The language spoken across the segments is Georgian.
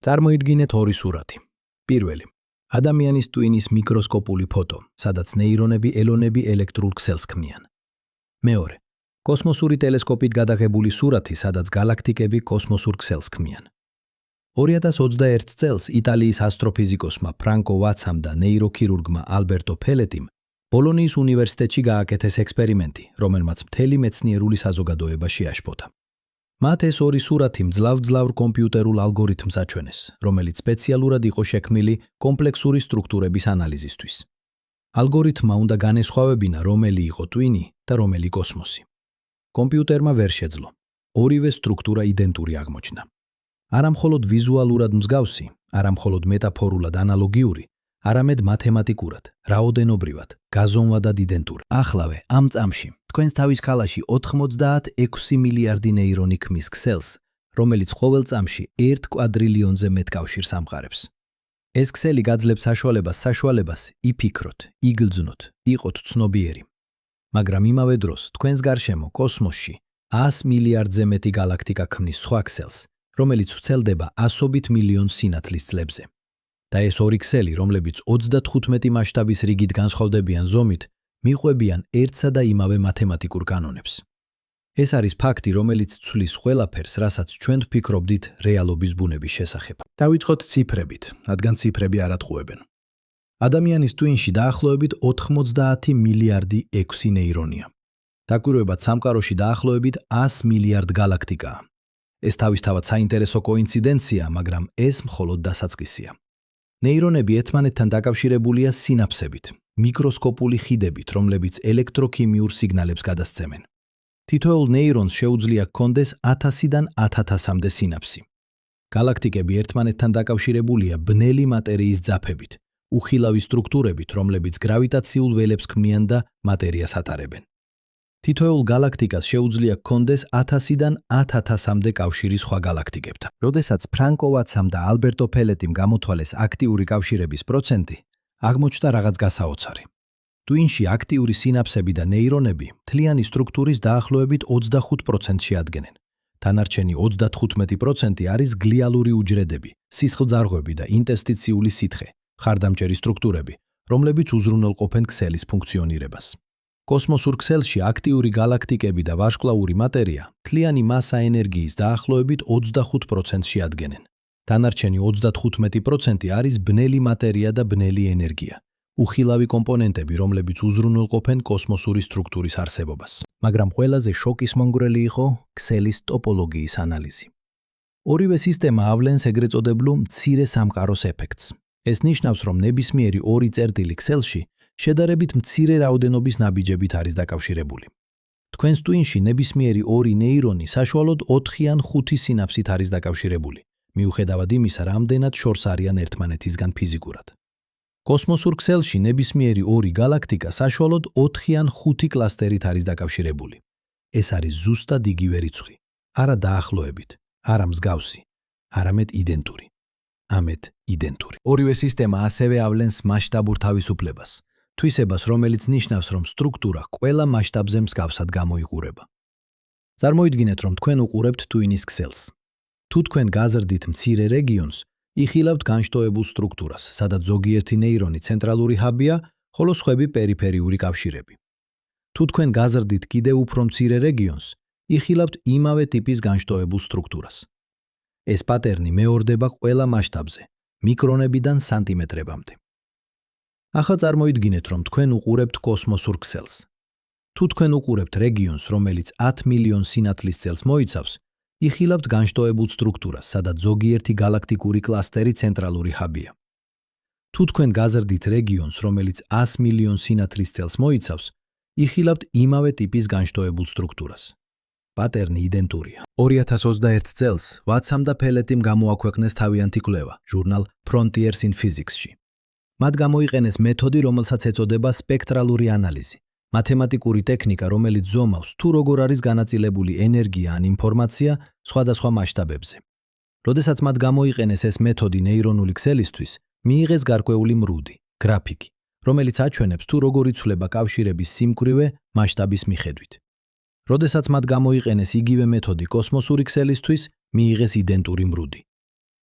წარმოიდგინეთ ორი სურათი. პირველი. ადამიანის ტვინის მიკროსკოპული ფოტო, სადაც ნეირონები ელონები ელექტრულ ქსელს ქმნიან. მეორე. კოსმოსური ტელესკოპით გადაღებული სურათი, სადაც გალაქტიკები კოსმოსურ ქსელს ქმნიან. 2021 წელს იტალიის ასტროფიზიკოსმა ფრანკო ვაცამ და ნეიროქირურგმა ალბერტო ფელეტიმ ბოლონიის უნივერსიტეტში გააკეთეს ექსპერიმენტი, რომელმაც მთელი მეცნიერული საზოგადოება შეაშფოთა. მათ ეს ორი სურათი მძლავრ კომპიუტერულ ალგორითმს აჩვენეს, რომელიც სპეციალურად იყო შექმნილი კომპლექსური სტრუქტურების ანალიზისთვის. ალგორითმმა უნდა განესხვავებინა, რომელი იყო ტვინი და რომელი კოსმოსი. კომპიუტერმა ვერ შეძლო. ორივე სტრუქტურა იდენტური აღმოჩნდა. არა მხოლოდ ვიზუალურად მსგავსი, არა მხოლოდ მეტაფორულად ანალოგიური, არამედ მათემატიკურად, რაოდენობრივად, გაზომვადად იდენტური. ახლავე, ამ წამში, თქვენს თავის ქალაში 96 მილიარდი ნეირონი ქმნის ქსელს, რომელიც ყოველ წამში 1 კვადრილიონზე მეტ კავშირს ამყარებს. ეს ქსელი გაძლევს საშუალებას იფიქროთ, იგრძნოთ, იყოთ ცნობიერი. მაგრამ იმავე დროს, თქვენს გარშემო კოსმოსში 100 მილიარდზე მეტი გალაქტიკა ქმნის სხვა ქსელს, რომელიც ვრცელდება ასობით მილიონ სინათლის წლებზე. და ეს ორი ქსელი, რომლებიც 35 მასშტაბის რიგით განსხვავდებიან ზომით, მიყვებიან ერთსა და იმავე მათემატიკურ კანონებს. ეს არის ფაქტი, რომელიც ცვლის ყველაფერს, რასაც ჩვენ ვფიქრობდით რეალობის ბუნების შესახებ. დავიწყოთ ციფრებით, რადგან ციფრები არ ატყუებენ. ადამიანის ტვინში დაახლოებით 90 მილიარდი 6 ნეირონია. დაკვირვებად სამყაროში დაახლოებით 100 მილიარდ გალაქტიკაა. ეს თავისთავად საინტერესო კოინციდენცია, მაგრამ ეს მხოლოდ დასაწყისია. ნეირონები ერთმანეთთან დაკავშირებულია სინაფსებით, მიკროსკოპული ხიდებით, რომლებიც ელექტროქიმიურ სიგნალებს გადასცემენ. თითოეულ ნეირონს შეუძლია ჰქონდეს 1000-დან 1000-მდე სინაფსი. გალაქტიკები ერთმანეთთან დაკავშირებულია ბნელი მატერიის ძაფებით, უხილავი სტრუქტურებით, რომლებიც გრავიტაციულ ველებს ქმნიან და მატერიას ატარებენ. თითოეულ გალაქტიკას შეუძლია ჰქონდეს 1000-დან 1000-მდე კავშირი სხვა გალაქტიკებთან. როდესაც ფრანკო ვაცამ და ალბერტო ფელეტიმ გამოთვალეს აქტიური კავშირების პროცენტი, აღმოჩნდა რაღაც გასაოცარი. ტვინში აქტიური სინაფსები და ნეირონები მთლიანი სტრუქტურის დაახლოებით 25%-ს შეადგენენ. დანარჩენი 35% არის გლიალური უჯრედები, სისხლძარღვები და ინტერსტიციული სითხე, ხარდამჭერი სტრუქტურები, რომლებიც უზრუნველყოფენ ქსელის ფუნქციონირებას. კოსმოსურ ქსელში აქტიური გალაქტიკები და ვარსკვლავური მატერია მთლიანი მასა ენერგიის დაახლოებით 25%-ს შეადგენენ. დანარჩენი 35% არის ბნელი მატერია და ბნელი ენერგია, უხილავი კომპონენტები, რომლებიც უზრუნველყოფენ კოსმოსური სტრუქტურის არსებობას. მაგრამ ყველაზე შოკისმომგვრელი იყო ქსელის ტოპოლოგიის ანალიზი. ორივე სისტემა ავლენს ეგრეთ წოდებულ მცირე სამყაროს ეფექტს. ეს ნიშნავს, რომ ნებისმიერი ორი წერტილი ქსელში შედარებით მცირე რაოდენობის ნაბიჯებით არის დაკავშირებული. თქვენს ტვინში ნებისმიერი ორი ნეირონი საშუალოდ 4 ან 5 სინაფსით არის დაკავშირებული, მიუხედავად იმისა, რამდენად შორს არიან ერთმანეთისგან ფიზიკურად. კოსმოსურ ქსელში ნებისმიერი ორი გალაქტიკა საშუალოდ 4 ან 5 კლასტერით არის დაკავშირებული. ეს არის ზუსტად იგივე რიცხვი, არა დაახლოებით, არა მსგავსი, არამედ იდენტური. ამეთ იდენტური. ორივე სისტემა ასევე ავლენს მასშტაბურ თავისუფლებას, თვისებას, რომელიც ნიშნავს, რომ სტრუქტურა ყველა მასშტაბზე მსგავსად გამოიყურება. წარმოიდგინეთ, რომ თქვენ უყურებთ ტვინის ქსელს. თუ თქვენ გაზრდით მცირე რეგიონს, იხილავთ განშტოებულ სტრუქტურას, სადაც ზოგიერთი ნეირონი ცენტრალური ჰაბია, ხოლო სხვები პერიფერიული კავშირები. თუ თქვენ გაზრდით კიდევ უფრო მცირე რეგიონს, იხილავთ იმავე ტიპის განშტოებულ სტრუქტურას. ეს პატერნი მეორდება ყველა მასშტაბზე, მიკრონებიდან სანტიმეტრებამდე. ახლა წარმოიდგინეთ, რომ თქვენ უყურებთ კოსმოსურ ქსელს. თუ თქვენ უყურებთ რეგიონს, რომელიც 10 მილიონ სინათლის წელს მოიცავს, იხილავთ განშტოებულ სტრუქტურას, სადაც ზოგიერთი გალაქტიკური კლასტერი ცენტრალური ჰაბია. თუ თქვენ გაზრდით რეგიონს, რომელიც 100 მილიონ სინათლის წელს მოიცავს, იხილავთ იმავე ტიპის განშტოებულ სტრუქტურას. პატერნი იდენტურია. 2021 წელს ვაცამ და ფელეტიმ გამოაქვეყნეს თავიანთი კვლევა ჟურნალ Frontiers in Physics-ში. მათ გამოიყენეს მეთოდი, რომელსაც ეწოდება სპექტრალური ანალიზი, მათემატიკური ტექნიკა, რომელიც ზომავს, თუ როგორ არის განაწილებული ენერგია ან ინფორმაცია სხვადასხვა მასშტაბებზე. როდესაც მათ გამოიყენეს ეს მეთოდი ნეირონული ქსელისთვის, მიიღეს გარკვეული მრუდი, გრაფიკი, რომელიც აჩვენებს, თუ როგორ იცვლება კავშირების სიმკვრივე მასშტაბის მიხედვით. როდესაც მათ გამოიყენეს იგივე მეთოდი კოსმოსური ქსელისთვის, მიიღეს იდენტური მრუდი.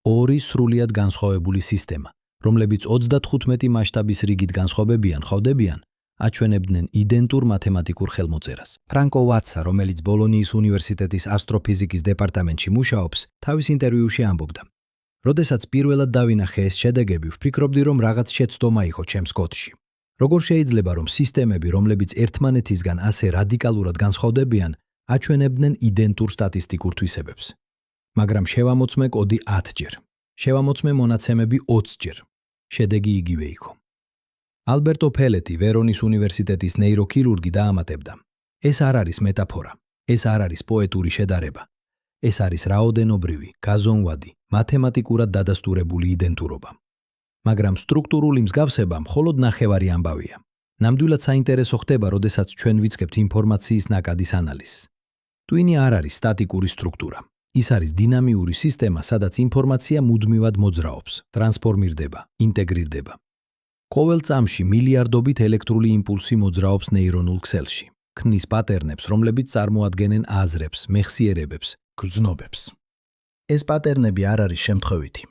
ორი სრულიად განსხვავებული სისტემა, რომლებიც 35 მასშტაბის რიგით განსხვავებიან ხვდებიან, აჩვენებდნენ იდენტურ მათემატიკურ ხელმოწერას. ფრანკო ვატსა, რომელიც ბოლონიის უნივერსიტეტის ასტროფიზიკის დეპარტამენტში მუშაობს, თავის ინტერვიუში ამბობდა: როდესაც პირველად დავინახე ეს შედეგები, ვფიქრობდი, რომ რაღაც შეცდომა იყო ჩემს კოდში. როგორ შეიძლება, რომ სისტემები, რომლებიც ერთმანეთისგან ასე რადიკალურად განსხვავდებიან, აჩვენებდნენ იდენტურ სტატისტიკურ თვისებებს. მაგრამ შევამოწმე კოდი 10 ჯერ. შევამოწმე მონაცემები 20 ჯერ. შედეგი იგივე იყო. ალბერტო ფელეტი, ვერონის უნივერსიტეტის ნეიროქირურგი დაამატებდა: ეს არ არის მეტაფორა, ეს არ არის პოეტური შედარება. ეს არის რაოდენობრივი, გაზომვადი, მათემატიკურად დადასტურებული იდენტურობა. მაგრამ სტრუქტურული მსგავსება მხოლოდ ნახევარი ამბავია. ნამდვილად საინტერესო ხდება, როდესაც ჩვენ ვიწყებთ ინფორმაციის ნაკადის ანალიზს. ტვინი არ არის სტატიკური სტრუქტურა. ის არის დინამიური სისტემა, სადაც ინფორმაცია მუდმივად მოძრაობს, ტრანსფორმირდება, ინტეგრირდება. ყოველ წამში მილიარდობით ელექტრული იმპულსი მოძრაობს ნეირონულ ქსელში, ქმნის პატერნებს, რომლებიც წარმოადგენენ აზრებს, მეხსიერებებს, გრძნობებს. ეს პატერნები არ არის შემთხვევითი.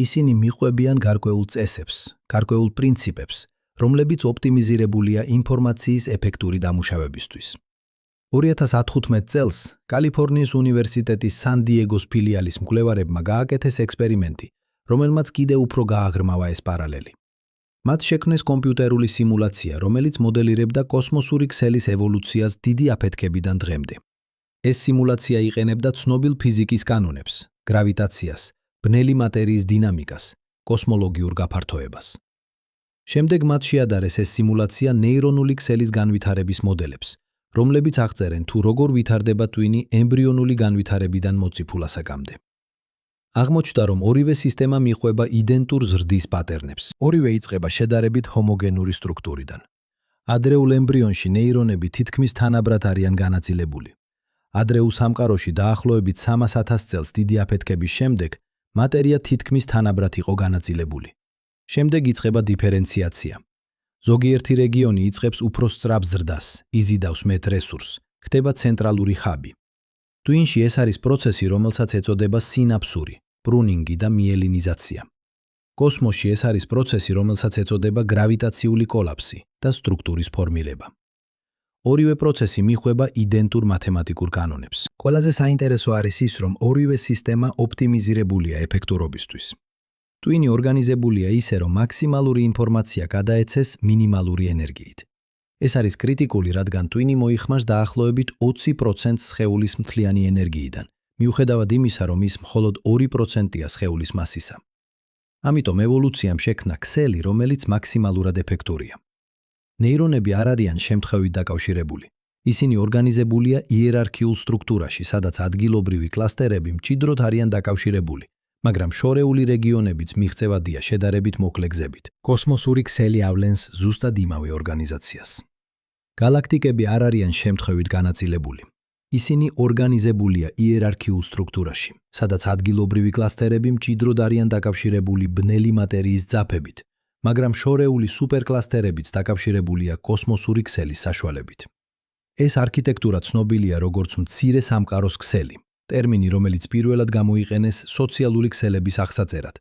ისინი მიყვებიან გარკვეულ წესებს, გარკვეულ პრინციპებს, რომლებიც ოპტიმიზირებულია ინფორმაციის ეფექტური დამუშავებისთვის. 2015 წელს კალიფორნიის უნივერსიტეტის სან-დიეგოს ფილიალის მკვლევარებმა გააკეთეს ექსპერიმენტი, რომელმაც კიდევ უფრო გააღრმავა ეს პარალელი. მათ შექმნეს კომპიუტერული სიმულაცია, რომელიც მოდელირებდა კოსმოსური ქსელის ევოლუციას დიდი აფეთქებიდან დღემდე. ეს სიმულაცია იყენებდა ცნობილ ფიზიკის კანონებს, გრავიტაციას, ბნელი მატერიის დინამიკას, კოსმოლოგიურ გაფართოებას. შემდეგ მათ შეადარეს ეს სიმულაცია ნეირონული ქსელის განვითარების მოდელებს, რომლებიც აღწერენ თუ როგორ ვითარდება ტვინი ემბრიონული განვითარებიდან მოციფულ ასაკამდე. აღმოჩნდა, რომ ორივე სისტემა მიყვება იდენტურ ზრდის პატერნებს. ორივე იწყება შედარებით ჰომოგენური სტრუქტურიდან. ადრეულ ემბრიონში ნეირონები თითქმის თანაბრად არიან განაწილებული. ადრეულ სამყაროში დაახლოებით 300,000 წელს დიდი აფეთქების შემდეგ მატერია თითქმის თანაბრად იყო განაწილებული. შემდეგ იწყება დიფერენციაცია. ზოგიერთი რეგიონი იწყებს უფრო სწრაფ ზრდას, იზიდავს მეტ რესურსს, ხდება ცენტრალური ხაბი. ტვინში ეს არის პროცესი, რომელსაც ეწოდება სინაფსური, პრუნინგი და მიელინიზაცია. კოსმოსში ეს არის პროცესი, რომელსაც ეწოდება გრავიტაციული კოლაფსი და სტრუქტურის ფორმირება. ორივე პროცესი მიყვება იდენტურ მათემატიკურ კანონებს. ყველაზე საინტერესო არის ის, რომ ორივე სისტემა ოპტიმიზირებულია ეფექტურობისთვის. ტვინი ორგანიზებულია ისე, რომ მაქსიმალური ინფორმაცია გადაეცეს მინიმალური ენერგიით. ეს არის კრიტიკული, რადგან ტვინი მოიხმარს დაახლოებით 20% სხეულის მთლიანი ენერგიიდან, მიუხედავად იმისა, რომ ის მხოლოდ 2%-ია სხეულის მასისა. ამიტომ ევოლუციამ შექმნა ქსელი, რომელიც მაქსიმალურად ეფექტურია. ნეირონები არ არიან შემთხვევით დაკავშირებული. ისინი ორგანიზებულია იერარქიულ სტრუქტურაში, სადაც ადგილობრივი კლასტერები მჭიდროდ არიან დაკავშირებული, მაგრამ შორეული რეგიონებიც მიღწევადია შედარებით მოკლე გზებით. კოსმოსური ქსელი ავლენს ზუსტად იმავე ორგანიზაციას. გალაქტიკები არ არიან შემთხვევით განაწილებული. ისინი ორგანიზებულია იერარქიულ სტრუქტურაში, სადაც ადგილობრივი კლასტერები მჭიდროდ არიან დაკავშირებული ბნელი მატერიის ძაფებით, მაგრამ შორეული სუპერკლასტერებიც დაკავშირებულია კოსმოსური ქსელის საშუალებით. ეს არქიტექტურა ცნობილია როგორც მცირე სამყაროს ქსელი, ტერმინი, რომელიც პირველად გამოიყენეს სოციალური ქსელების აღსაწერად,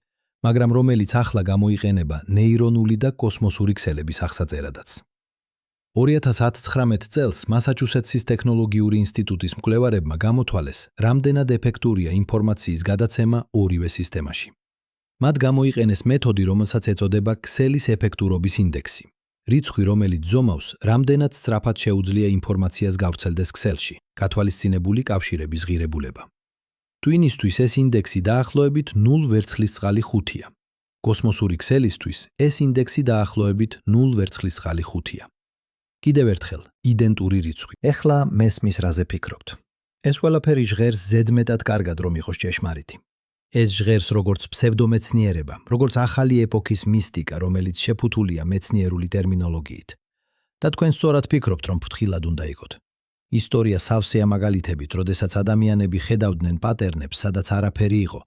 მაგრამ რომელიც ახლა გამოიყენება ნეირონული და კოსმოსური ქსელების აღსაწერადაც. 2019 წელს მასაჩუსეტსის ტექნოლოგიური ინსტიტუტის მკვლევარებმა გამოთვალეს, რამდენად ეფექტურია ინფორმაციის გადაცემა ორივე სისტემაში. მათ გამოიყენეს მეთოდი, რომელსაც ეწოდება ქსელის ეფექტურობის ინდექსი. რიცხვი, რომელიც ზომავს, რამდენად სწრაფად შეუძლია ინფორმაციას გავრცელდეს ქსელში, გათვალისწინებული კავშირების ღირებულება. ტვინისთვის ეს ინდექსი დაახლოებით 0,5-ია. კოსმოსური ქსელისთვის ეს ინდექსი დაახლოებით 0,5-ია. კიდევ ერთხელ, იდენტური რიცხვი. ეხლა მესმის რაზე ფიქრობთ. ეს ყველაფერი ჟღერს ზედმეტად კარგად, რომ იყოს ჭეშმარიტი. ეს ჟღერს როგორც ფსევდომეცნიერება, როგორც ახალი ეპოქის მისტიკა, რომელიც შეფუთულია მეცნიერული ტერმინოლოგიით. და თქვენ სწორად ფიქრობთ, რომ ფრთხილად უნდა იყოთ. ისტორია სავსეა მაგალითებით, როდესაც ადამიანები ხედავდნენ პატერნებს, სადაც არაფერი იყო,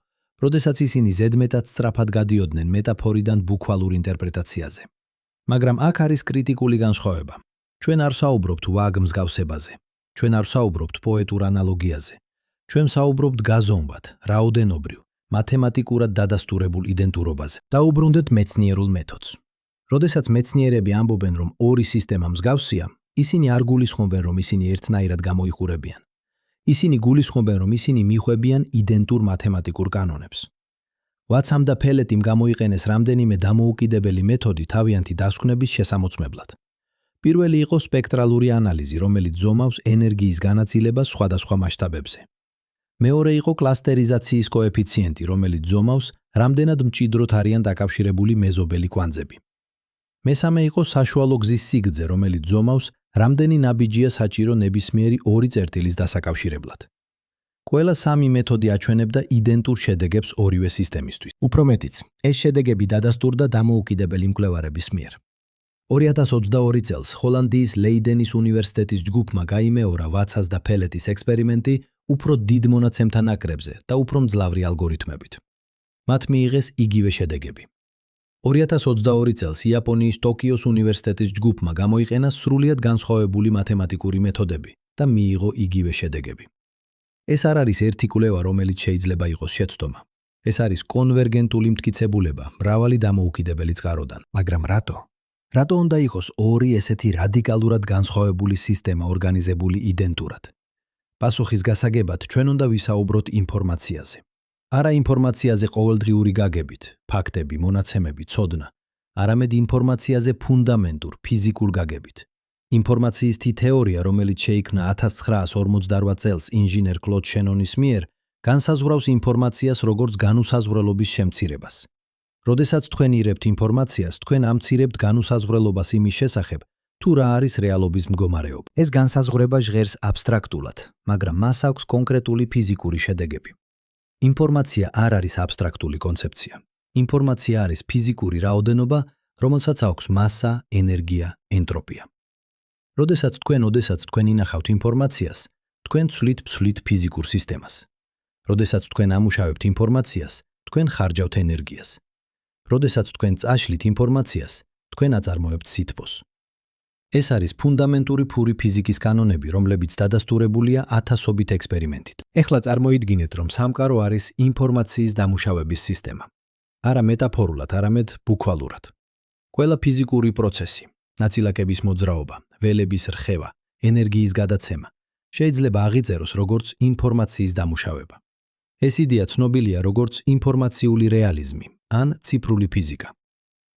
როდესაც ისინი ზედმეტად სწრაფად გადიოდნენ მეტაფორიდან ბუქვალურ ინტერპრეტაციაზე. მაგრამ აქ არის კრიტიკული განსხვავება. ჩვენ არ საუბრობთ ვაგ მსგავსებაზე. ჩვენ არ საუბრობთ პოეტურ ანალოგიაზე. ჩვენ საუბრობთ გაზომვად, რაოდენობრივ, მათემატიკურად დადასტურებულ იდენტურობაზე. დაუბრუნდეთ მეცნიერულ მეთოდს. როდესაც მეცნიერები ამბობენ, რომ ორი სისტემა მსგავსია, ისინი არ გულისხმობენ, რომ ისინი ერთნაირად გამოიხურებიან. ისინი გულისხმობენ, რომ ისინი მიხვებიან იდენტურ მათემატიკურ კანონებს. ვაცამ და ფელეტიმ გამოიყენეს რამდენიმე დამოუკიდებელი მეთოდი თავიანთი დასკვნების შესამოწმებლად. პირველი იყო სპექტრალური ანალიზი, რომელიც ზომავს ენერგიის განაწილებას სხვადასხვა მასშტაბებზე. მეორე იყო კლასტერიზაციის კოეფიციენტი, რომელიც ზომავს, რამდენად მჭიდროდ არიან დაკავშირებული მეზობელი კვანძები. მესამე იყო საშუალო გზის სიგრძე, რომელიც ზომავს, რამდენი ნაბიჯია საჭირო ნებისმიერი ორი წერტილის დასაკავშირებლად. ყველა სამი მეთოდი აჩვენებდა იდენტურ შედეგებს ორივე სისტემისთვის. უფრო მეტიც, ეს შედეგები დადასტურდა დამოუკიდებელი მკვლევარების მიერ. 2022 წელს ჰოლანდიის ლეიდენის უნივერსიტეტის ჯგუფმა გაიმეორა ვაცას და ფელეტის ექსპერიმენტი უფრო დიდ მონაცემთა ნაკრებზე და უფრო მძლავრი ალგორითმებით. მათ მიიღეს იგივე შედეგები. 2022 წელს იაპონიის ტოკიოს უნივერსიტეტის ჯგუფმა გამოიყენა სრულიად განსხვავებული მათემატიკური მეთოდები და მიიღო იგივე შედეგები. ეს არ არის ერთი კვლევა, რომელიც შეიძლება იყოს შეცდომა. ეს არის კონვერგენტული მტკიცებულება მრავალი დამოუკიდებელი წყაროდან. მაგრამ რატო? რატო უნდა იყოს ორი ესეთი რადიკალურად განსხვავებული სისტემა ორგანიზებული იდენტურად? პასუხის გასაგებად ჩვენ უნდა ვისაუბროთ ინფორმაციაზე. არა ინფორმაციაზე ყოველდღიური გაგებით, ფაქტები, მონაცემები, ცოდნა, არამედ ინფორმაციაზე ფუნდამენტურ, ფიზიკურ გაგებით. ინფორმაციის თეორია, რომელიც შეიქმნა 1948 წელს ინჟინერ კლოდ შენონის მიერ, განსაზღვრავს ინფორმაციას როგორც განუსაზღვრელობის შემცირებას. როდესაც თქვენ იღებთ ინფორმაციას, თქვენ ამცირებთ განუსაზღვრელობას იმის შესახებ, თუ რა არის რეალობის მდგომარეობა. ეს განსაზღვრება ჟღერს აბსტრაქტულად, მაგრამ მას აქვს კონკრეტული ფიზიკური შედეგები. ინფორმაცია არ არის აბსტრაქტული კონცეფცია. ინფორმაცია არის ფიზიკური რაოდენობა, რომელსაც აქვს მასა, ენერგია, ენტროპია. როდესაც თქვენ ინახავთ ინფორმაციას, თქვენ ცვლით ფიზიკურ სისტემას. როდესაც თქვენ ამუშავებთ ინფორმაციას, თქვენ ხარჯავთ ენერგიას. როდესაც თქვენ წაშლით ინფორმაციას, თქვენ აწარმოებთ სითბოს. ეს არის ფუნდამენტური ფური ფიზიკის კანონები, რომლებიც დადასტურებულია ათასობით ექსპერიმენტით. ეხლა წარმოიდგინეთ, რომ სამყარო არის ინფორმაციის დამუშავების სისტემა. არა მეტაფორულად, არამედ ბუქვალურად. ყველა ფიზიკური პროცესი, ნაწილაკების მოძრაობა, ველების რხევა, ენერგიის გადაცემა შეიძლება აღიწეროს როგორც ინფორმაციის დამუშავება. ეს იდეა ცნობილია როგორც ინფორმაციული რეალიზმი ან ციფრული ფიზიკა.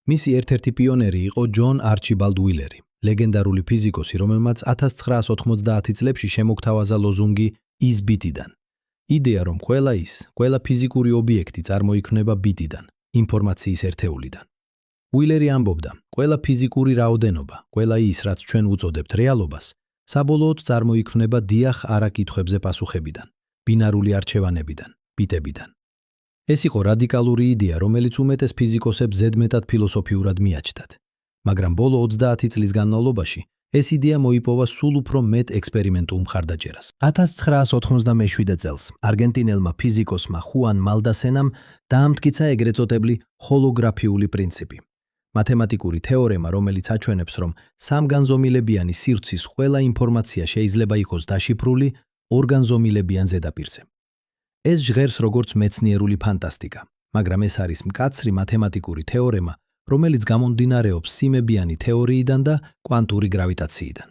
მისი ერთ-ერთი პიონერი იყო ჯონ არჩიბალდ უილერი, ლეგენდარული ფიზიკოსი, რომელმაც 1990 წლებში შემოგთავაზა ლოზუნგი ის ბიტიდან. იდეა, რომ ყველა ფიზიკური ობიექტი წარმოიქმნება ბიტიდან, ინფორმაციის ერთეულიდან. უილერი ამბობდა, ყველა ფიზიკური რაოდენობა, ყველა ის, რაც ჩვენ უწოდებთ რეალობას, საბოლოოდ წარმოიქმნება დიახ-არა კითხვებზე პასუხებიდან, ბინარული არჩევანებიდან, ბიტებიდან. ეს იყო რადიკალური იდეა, რომელიც უმეტეს ფიზიკოსებს ზედმეტად ფილოსოფიურად მიაჩნდათ. მაგრამ ბოლო 30 წლის განმავლობაში ეს იდეა მოიპოვა სულ უფრო მეტ ექსპერიმენტულ მხარდაჭერას. 1997 წელს არგენტინელმა ფიზიკოსმა ხუან მალდასენამ დაამტკიცა ეგრეთ წოდებული ჰოლოგრაფიული პრინციპი. მათემატიკური თეორემა, რომელიც აჩვენებს, რომ სამგანზომილებიანი სივრცის ყველა ინფორმაცია შეიძლება იყოს დაშიფრული ორგანზომილებიან ზედაპირზე. ეს ჟღერს როგორც მეცნიერული ფანტასტიკა, მაგრამ ეს არის მკაცრი მათემატიკური თეორემა, რომელიც გამომდინარეობს სიმებიანი თეორიიდან და კვანტური გრავიტაციიდან.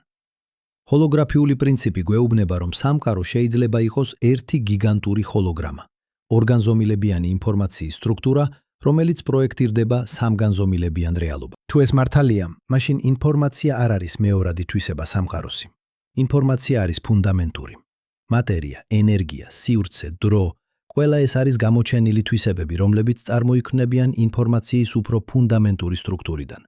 ჰოლოგრაფიული პრინციპი გვეუბნება, რომ სამყარო შეიძლება იყოს ერთი გიგანტური ჰოლოგრამა, ორგანზომილებიანი ინფორმაციის სტრუქტურა, რომელიც პროექტირდება სამგანზომილებიან რეალობა. თუ ეს მართალია, მაშინ ინფორმაცია არ არის მეორადი თვისება სამყაროსი. ინფორმაცია არის ფუნდამენტური. მატერია, ენერგია, სივრცე, დრო, ყველა ეს არის გამოჩენილი თვისებები, რომლებიც წარმოიქმნებიან ინფორმაციის უფრო ფუნდამენტური სტრუქტურიდან.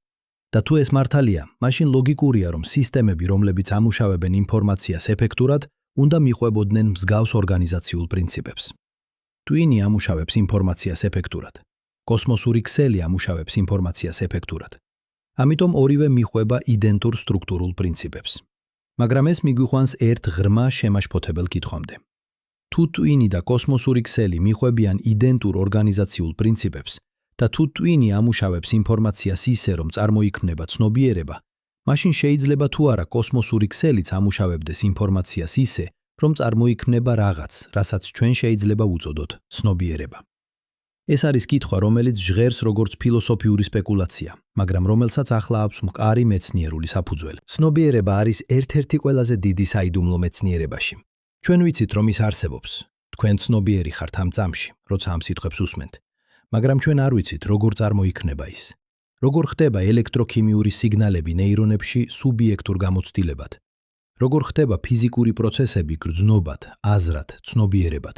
და თუ ეს მართალია, მაშინ ლოგიკურია, რომ სისტემები, რომლებიც ამუშავებენ ინფორმაციას ეფექტურად, უნდა მიყვებოდნენ მსგავს ორგანიზაციულ პრინციპებს. ტვინი ამუშავებს ინფორმაციას ეფექტურად. კოსმოსური ქსელი ამუშავებს ინფორმაციას ეფექტურად. ამიტომ ორივე მიყვება იდენტურ სტრუქტურულ პრინციპებს. მაგრამ ეს მიგვიყვანს ერთ ღრმა შემაშფოთებელ კითხვამდე. თუ ტვინი და კოსმოსური ქსელი მიყვებიან იდენტურ ორგანიზაციულ პრინციპებს და თუ ტვინი ამუშავებს ინფორმაციას ისე, რომ წარმოიქმნება ცნობიერება, მაშინ შეიძლება თუ არა კოსმოსური ქსელიც ამუშავებდეს ინფორმაციას ისე, რომ წარმოიქმნება რაღაც, რასაც ჩვენ შეიძლება უწოდოთ ცნობიერება. ეს არის კითხვა, რომელიც ჟღერს როგორც ფილოსოფიური სპეკულაცია, მაგრამ რომელსაც ახლა აქვს მყარი მეცნიერული საფუძველი. ცნობიერება არის ერთ-ერთი ყველაზე დიდი საიდუმლო მეცნიერებაში. ჩვენ ვიცით, რომ ის არსებობს. თქვენ ცნობიერი ხართ ამ წამში, როცა ამ სიტყვებს უსმენთ. მაგრამ ჩვენ არ ვიცით, როგორ წარმოიქმნება ის. როგორ ხდება ელექტროქიმიური სიგნალები ნეირონებში სუბიექტურ გამოცდილებად. როგორ ხდება ფიზიკური პროცესები გრძნობად, აზრად, ცნობიერებად.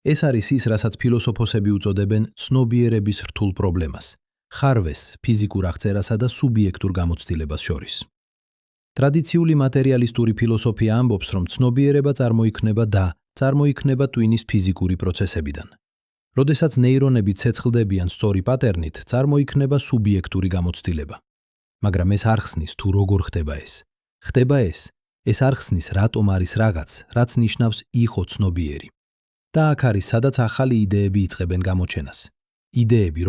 ეს არის ის, რასაც ფილოსოფოსები უწოდებენ ცნობიერების რთულ პრობლემას, ხარვეს, ფიზიკურ აღწერასა და სუბიექტურ გამოცდილებას შორის. ტრადიციული მატერიალისტური ფილოსოფია ამბობს, რომ ცნობიერება წარმოიქმნება ტვინის ფიზიკური პროცესებიდან. როდესაც ნეირონები ცეცხლდებიან სწორი პატერნით, წარმოიქმნება სუბიექტური გამოცდილება. მაგრამ ეს არ ხსნის თუ როგორ ხდება ეს. ხდება ეს არ ხსნის რატომ არის რაღაც, რაც ნიშნავს იყო ცნობიერი. და აქ არის, სადაც ახალი იდეები იწყებენ გამოჩენას. იდეები,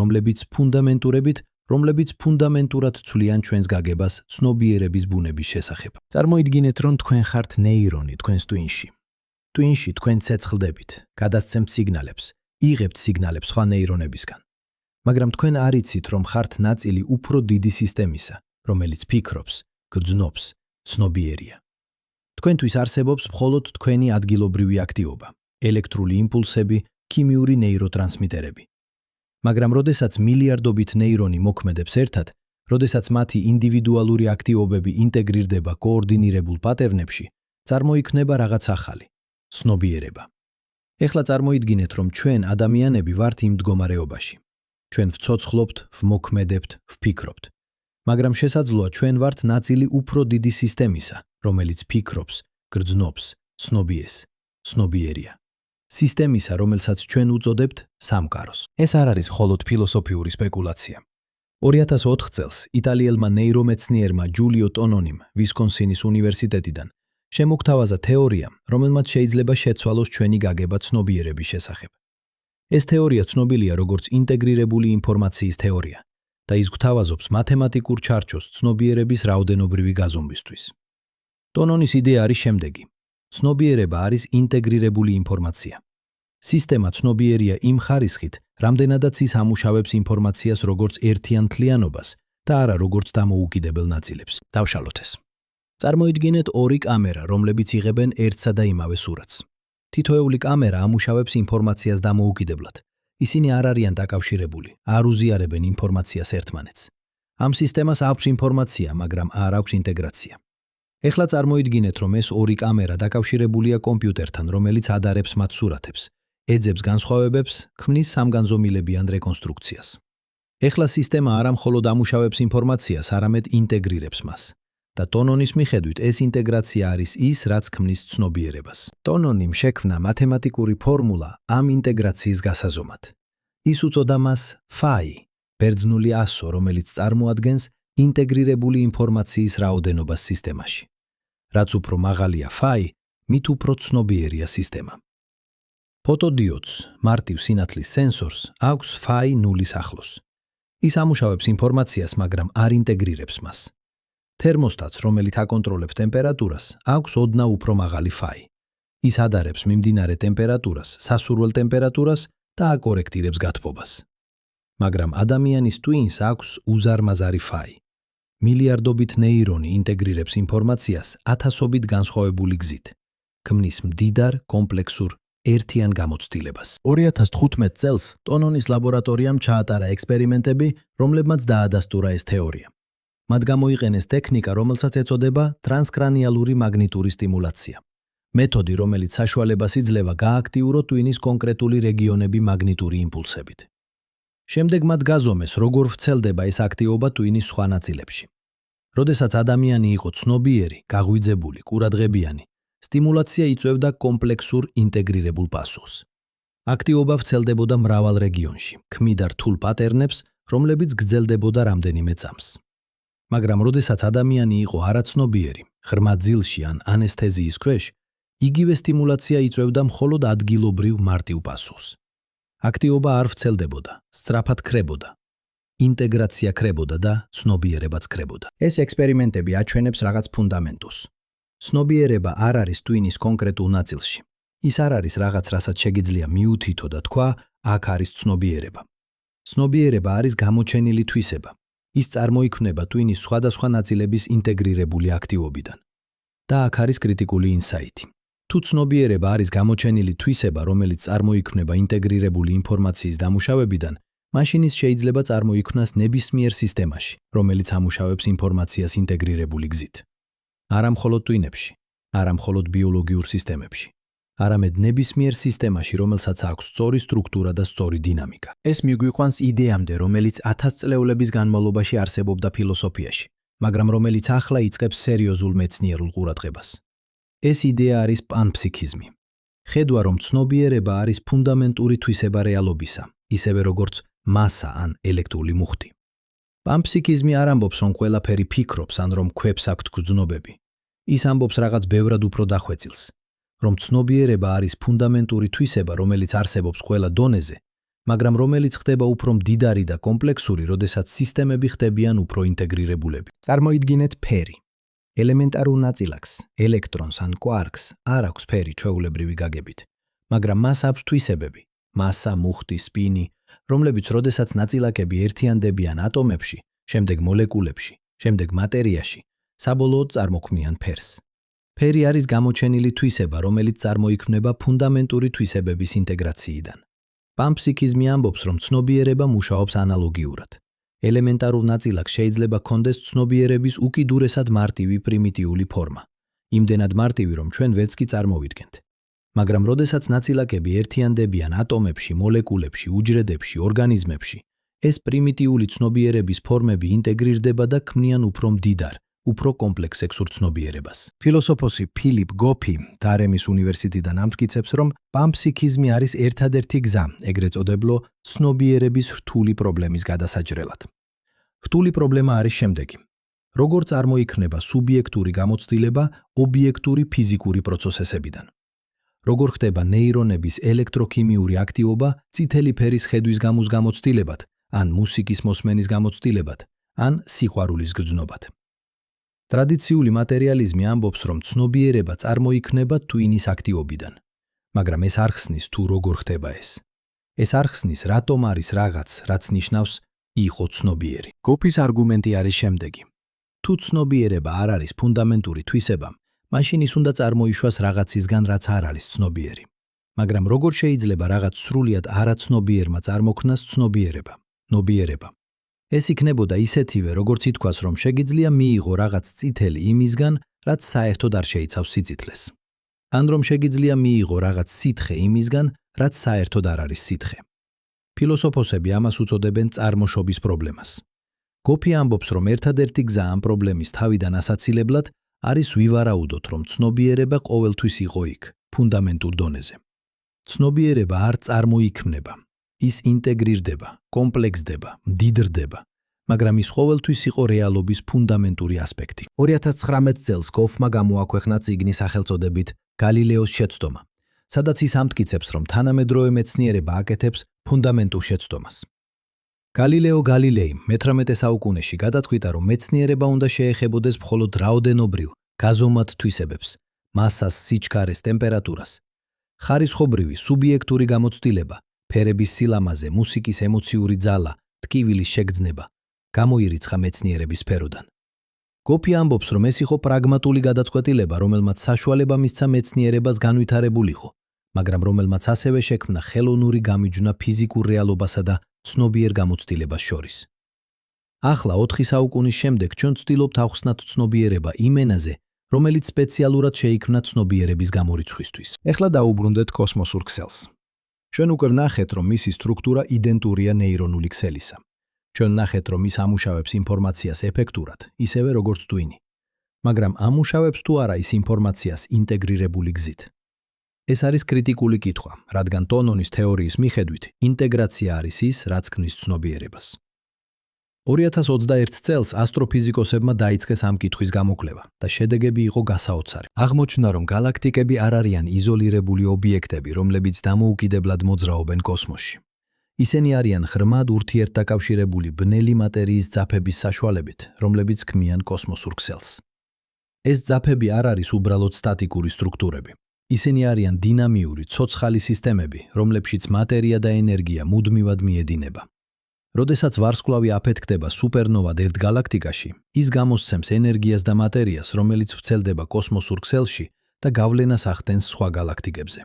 რომლებიც ფუნდამენტურად ცვლიან ჩვენს გაგებას ცნობიერების ბუნების შესახებ. წარმოიდგინეთ, რომ თქვენ ხართ ნეირონი თქვენს ტვინში. ტვინში თქვენ ცეცხლდებით, გადასცემთ სიგნალებს, იღებთ სიგნალებს სხვა ნეირონებისგან. მაგრამ თქვენ არ იცით, რომ ხართ ნაწილი უფრო დიდი სისტემისა, რომელიც ფიქრობს, გრძნობს, ცნობიერია. თქვენთვის არსებობს მხოლოდ თქვენი ადგილობრივი აქტივობა, ელექტრული იმპულსები, ქიმიური ნეიროტრანსმიტერები. მაგრამ როდესაც მილიარდობით ნეირონი მოქმედებს ერთად, როდესაც მათი ინდივიდუალური აქტივობები ინტეგრირდება კოორდინირებულ პატერნებში, წარმოიქმნება რაღაც ახალი, ცნობიერება. ეხლა წარმოიდგინეთ, რომ ჩვენ ადამიანები ვართ იმ მდგომარეობაში. ჩვენ ვცოცხლობთ, ვმოქმედებთ, ვფიქრობთ. მაგრამ შესაძლოა ჩვენ ვართ ნაწილი უფრო დიდი სისტემისა, რომელიც ფიქრობს, გრძნობს, ცნობიერია. სისტემისა, რომელსაც ჩვენ უწოდებთ სამყაროს. ეს არ არის მხოლოდ ფილოსოფიური სპეკულაცია. 2004 წელს იტალიელმა ნეირომეცნიერმა ჯულიო ტონონიმ ვისკონსინის უნივერსიტეტიდან შემოგთავაზა თეორია, რომელმაც შეიძლება შეცვალოს ჩვენი გაგება ცნობიერების შესახებ. ეს თეორია ცნობილია როგორც ინტეგრირებული ინფორმაციის თეორია და ის გვთავაზობს მათემატიკურ ჩარჩოს ცნობიერების რაოდენობრივი გაზომვისთვის. ტონონის იდეა არის შემდეგი. ცნობიერება არის ინტეგრირებული ინფორმაცია. სისტემა ცნობიერია იმ ხარისხით, რამდენადაც ის ამუშავებს ინფორმაციას როგორც ერთიან მთლიანობას და არა როგორც დამოუკიდებელ ნაწილებს. დავშალოთ ეს. წარმოიდგინეთ ორი კამერა, რომლებიც იღებენ ერთსა და იმავე სურათს. თითოეული კამერა ამუშავებს ინფორმაციას დამოუკიდებლად. ისინი არ არიან დაკავშირებული, არ უზიარებენ ინფორმაციას ერთმანეთს. ამ სისტემას აქვს ინფორმაცია, მაგრამ არ აქვს ინტეგრაცია. ეხლა წარმოიდგინეთ, რომ ეს ორი კამერა დაკავშირებულია კომპიუტერთან, რომელიც ადარებს მათ სურათებს, ეძებს განსხვავებებს, ქმნის სამგანზომილებიან რეკონსტრუქციას. ეხლა სისტემა არა მხოლოდ ამუშავებს ინფორმაციას, არამედ ინტეგრირებს მას. და ტონონის მიხედვით ეს ინტეგრაცია არის ის, რაც ქმნის ცნობიერებას. ტონონიმ შექმნა მათემატიკური ფორმულა ამ ინტეგრაციის გასაზომად. ის უწოდა მას φ, ბერძნული ასო, რომელიც წარმოადგენს ინტეგრირებული ინფორმაციის რაოდენობას სისტემაში. რაც უფრო მაღალია φ, მით უფრო ცნობიერია სისტემა. ფოტოდიოდს, მარტივ სინათლის სენსორს, აქვს φ 0-ის ახლოს. ის ამუშავებს ინფორმაციას, მაგრამ არ ინტეგრირებს მას. თერმოსტატს, რომელიც აკონტროლებს ტემპერატურას, აქვს ოდნავ უფრო მაღალი φ. ის ადარებს მიმდინარე ტემპერატურას, სასურველ ტემპერატურას და აკორექტირებს გათბობას. მაგრამ ადამიანის ტვინს აქვს უზარმაზარი φ. მილიარდობით ნეირონი ინტეგრირებს ინფორმაციას ათასობით განსხვავებული გზით. ქმნის მდიდარ, კომპლექსურ, ერთიან გამოცდილებას. 2015 წელს ტონონის ლაბორატორიამ ჩაატარა ექსპერიმენტები, რომლებმაც დაადასტურა ეს თეორია. მათ გამოიყენეს ტექნიკა, რომელსაც ეწოდება ტრანსკრანიალური მაგნიტური სტიმულაცია. მეთოდი, რომელიც საშუალებას იძლევა გააქტიუროს ტვინის კონკრეტული რეგიონები მაგნიტური იმპულსებით. შემდეგ მათ გაზომეს, როგორ ვრცელდება ეს აქტივობა ტვინის სხვა ნაწილებში. როდესაც ადამიანი იყო ცნობიერი, გაღვიძებული, ყურადღებიანი, სტიმულაცია იწვევდა კომპლექსურ ინტეგრირებულ პასუხს. აქტივობა ვრცელდებოდა მრავალ რეგიონში, ქმნიდა რთულ პატერნებს, რომლებიც გრძელდებოდა რამდენიმე წამს. მაგრამ როდესაც ადამიანი იყო არაცნობიერი, ღრმა ძილში ან ანესთეზიის ქვეშ, იგივე სტიმულაცია იწვევდა მხოლოდ ადგილობრივ მარტივ პასუხს. აქტივობა არ ვრცელდებოდა, სწრაფად ქრებოდა. ინტეგრაცია ქრებოდა და ცნობიერებაც ქრებოდა. ეს ექსპერიმენტები აჩვენებს რაღაც ფუნდამენტს. ცნობიერება არ არის ტვინის კონკრეტულ ნაწილში. ის არ არის რაღაც, რასაც შეგიძლია მიუთითო და თქვა, აქ არის ცნობიერება. ცნობიერება არის გამოჩენილი თვისება. ის წარმოიქმნება ტვინის სხვადასხვა ნაწილების ინტეგრირებული აქტივობიდან. და აქ არის კრიტიკული ინსაიტი. თუ ცნობიერება არის გამოჩენილი თვისება, რომელიც წარმოიქმნება ინტეგრირებული ინფორმაციის დამუშავებიდან, მაშინ ის შეიძლება წარმოიქმნას ნებისმიერ სისტემაში, რომელიც ამუშავებს ინფორმაციას ინტეგრირებული გზით. არა მხოლოდ ტვინებში, არა მხოლოდ ბიოლოგიურ სისტემებში, არამედ ნებისმიერ სისტემაში, რომელსაც აქვს სწორი სტრუქტურა და სწორი დინამიკა. ეს მიგვიყვანს იდეამდე, რომელიც 1000 წლეულების განმავლობაში არსებობდა ფილოსოფიაში, მაგრამ რომელიც ახლა იწყებს სერიოზულ მეცნიერულ ყურადღებას. ეს იდეა არის პანფსიქიზმი. ხედვა, რომ ცნობიერება არის ფუნდამენტური თვისება რეალობისა, ისევე როგორც მასა ან ელექტრული მუხტი. პანფსიქიზმი არ ამბობს, რომ ყველაფერი ფიქრობს ან რომ ქვებს აქვთ გრძნობები. ის ამბობს რაღაც ბევრად უფრო დახვეწილს, რომ ცნობიერება არის ფუნდამენტური თვისება, რომელიც არსებობს ყველა დონეზე, მაგრამ რომელიც ხდება უფრო მდიდარი და კომპლექსური, როდესაც სისტემები ხდებიან უფრო ინტეგრირებულები. წარმოიდგინეთ ფერი. ელემენტარულ ნაწილაკს, ელექტრონს ან კვარკს არ აქვს ფერი ჩვეულებრივი გაგებით, მაგრამ მას აქვს თვისებები, მასა, მუხტი, სპინი, რომლებიც როდესაც ნაწილაკები ერთიანდებიან ატომებში, შემდეგ მოლეკულებში, შემდეგ მატერიაში, საბოლოოდ წარმოქმნიან ფერს. ფერი არის გამოჩენილი თვისება, რომელიც წარმოიქმნება ფუნდამენტური თვისებების ინტეგრაციიდან. პანფსიქიზმი ამბობს, რომ ცნობიერება მუშაობს ანალოგიურად. ელემენტარულ ნაწილაკს შეიძლება ჰქონდეს ცნობიერების უკიდურესად მარტივი პრიმიტიული ფორმა, იმდენად მარტივი, რომ ჩვენ ვერც კი წარმოვიდგენთ. მაგრამ როდესაც ნაწილაკები ერთიანდებიან ატომებში, მოლეკულებში, უჯრედებში, ორგანიზმებში, ეს პრიმიტიული ცნობიერების ფორმები ინტეგრირდება და ქმნიან უფრო მდიდარ, უფრო კომპლექსურ ცნობიერებას. ფილოსოფოსი ფილიპ გოფი დარემის უნივერსიტეტიდან ამტკიცებს, რომ პანფსიქიზმი არის ერთადერთი გზა, ეგრეთ წოდებულო, ცნობიერების რთული პრობლემის გადასაჭრელად. რთული პრობლემა არის შემდეგი: როგორ წარმოიქმნება სუბიექტური გამოცდილება ობიექტური ფიზიკური პროცესებიდან? როგორ ხდება ნეირონების ელექტროქიმიური აქტივობა წითელი ფერის ხედვის გამოს გამოცდილებად, ან მუსიკის მოსმენის გამოცდილებად, ან სიყვარულის გრძნობად? ტრადიციული მატერიალიზმი ამბობს, რომ ცნობიერება წარმოიქმნება ტვინის აქტივობიდან, მაგრამ ეს არ ხსნის თუ როგორ ხდება ეს. ეს არ ხსნის, რატომ არის რაღაც, რაც ნიშნავს იყო ცნობიერი. გოფის არგუმენტი არის შემდეგი: თუ ცნობიერება არ არის ფუნდამენტური თვისება, მაშინ ის უნდა წარმოიშვას რაღაცისგან, რაც არ არის ცნობიერი. მაგრამ როგორ შეიძლება რაღაც სრულიად არაცნობიერმა წარმოქმნას ცნობიერება, ნობიერება? ეს იქნებოდა ისეთივე, როგორც ითქვას, რომ შეგიძლია მიიღო რაღაც წითელი იმისგან, რაც საერთოდ არ შეიცავს სიწითლეს. ან რომ შეგიძლია მიიღო რაღაც სითხე იმისგან, რაც საერთოდ არ არის სითხე. ფილოსოფოსები ამას უწოდებენ წარმოშობის პრობლემას. გოფი ამბობს, რომ ერთადერთი გზა ამ პრობლემის თავიდან ასაცილებლად არის ვივარაუდოთ, რომ ცნობიერება ყოველთვის იყო იქ, ფუნდამენტურ დონეზე. ცნობიერება არ წარმოიქმნება. ის ინტეგრირდება, კომპლექსდება, მდიდრდება, მაგრამ ის ყოველთვის იყო რეალობის ფუნდამენტური ასპექტი. 2019 წელს გოფმა გამოაქვეყნა წიგნი სახელწოდებით „გალილეოს შეცდომა“, სადაც ის ამტკიცებს, რომ თანამედროვე მეცნიერება აკეთებს ფუნდამენტურ შეცდომას. გალილეო გალილეიმ მე-18 საუკუნეში გადაწყვიტა, რომ მეცნიერება უნდა შეეხებოდეს მხოლოდ რაოდენობრივ, გაზომად თვისებებს, მასას, სიჩქარეს, ტემპერატურას. ხარისხობრივი, სუბიექტური გამოცდილება, ფერების სილამაზე, მუსიკის ემოციური ძალა, ტკივილის შეგრძნება გამოირიცხა მეცნიერების სფეროდან. გოფი ამბობს, რომ ეს იყო პრაგმატული გადაწყვეტილება, რომელმაც საშუალება მისცა მეცნიერებას განვითარებულიყო, მაგრამ რომელმაც ასევე შექმნა ხელოვნური გამიჯვნა ფიზიკურ რეალობასა და ცნობიერ გამოცდილებას შორის. ახლა 4 საუკუნის შემდეგ ჩვენ ვცდილობთ ავხსნათ ცნობიერება იმ ენაზე, რომელიც სპეციალურად შეიქმნა ცნობიერების გამორიცხვისთვის. ეხლა დაუბრუნდეთ კოსმოსურ ქსელს. ჩვენ უკვე ვნახეთ, რომ მისი სტრუქტურა იდენტურია ნეირონული ქსელისა. ჩვენ ვნახეთ, რომ ის ამუშავებს ინფორმაციას ეფექტურად, ისევე როგორც ტვინი. მაგრამ ამუშავებს თუ არა ის ინფორმაციას ინტეგრირებული გზით? ეს არის კრიტიკული კითხვა, რადგან ტონონის თეორიის მიხედვით, ინტეგრაცია არის ის, რაც ქმნის ცნობიერებას. 2021 წელს ასტროფიზიკოსებმა დაიწყეს ამ კითხვის გამოკვლევა და შედეგები იყო გასაოცარი. აღმოჩნდა, რომ გალაქტიკები არ არიან იზოლირებული ობიექტები, რომლებიც დამოუკიდებლად მოძრაობენ კოსმოსში. ისინი არიან ღრმად ურთიერთდაკავშირებული ბნელი მატერიის ძაფების საშუალებით, რომლებიც ქმნიან კოსმოსურ ქსელს. ეს ძაფები არ არის უბრალოდ სტატიკური სტრუქტურები. ისინი არიან დინამიური, ცოცხალი სისტემები, რომლებშიც მატერია და ენერგია მუდმივად მიედინება. როდესაც ვარსკვლავი აფეთქდება სუპერნოვად ერთ galaktikაში, ის გამოსცემს ენერგიას და მატერიას, რომელიც ვრცელდება კოსმოსურ ქსელში და გავლენას ახდენს სხვა galaktikებზე.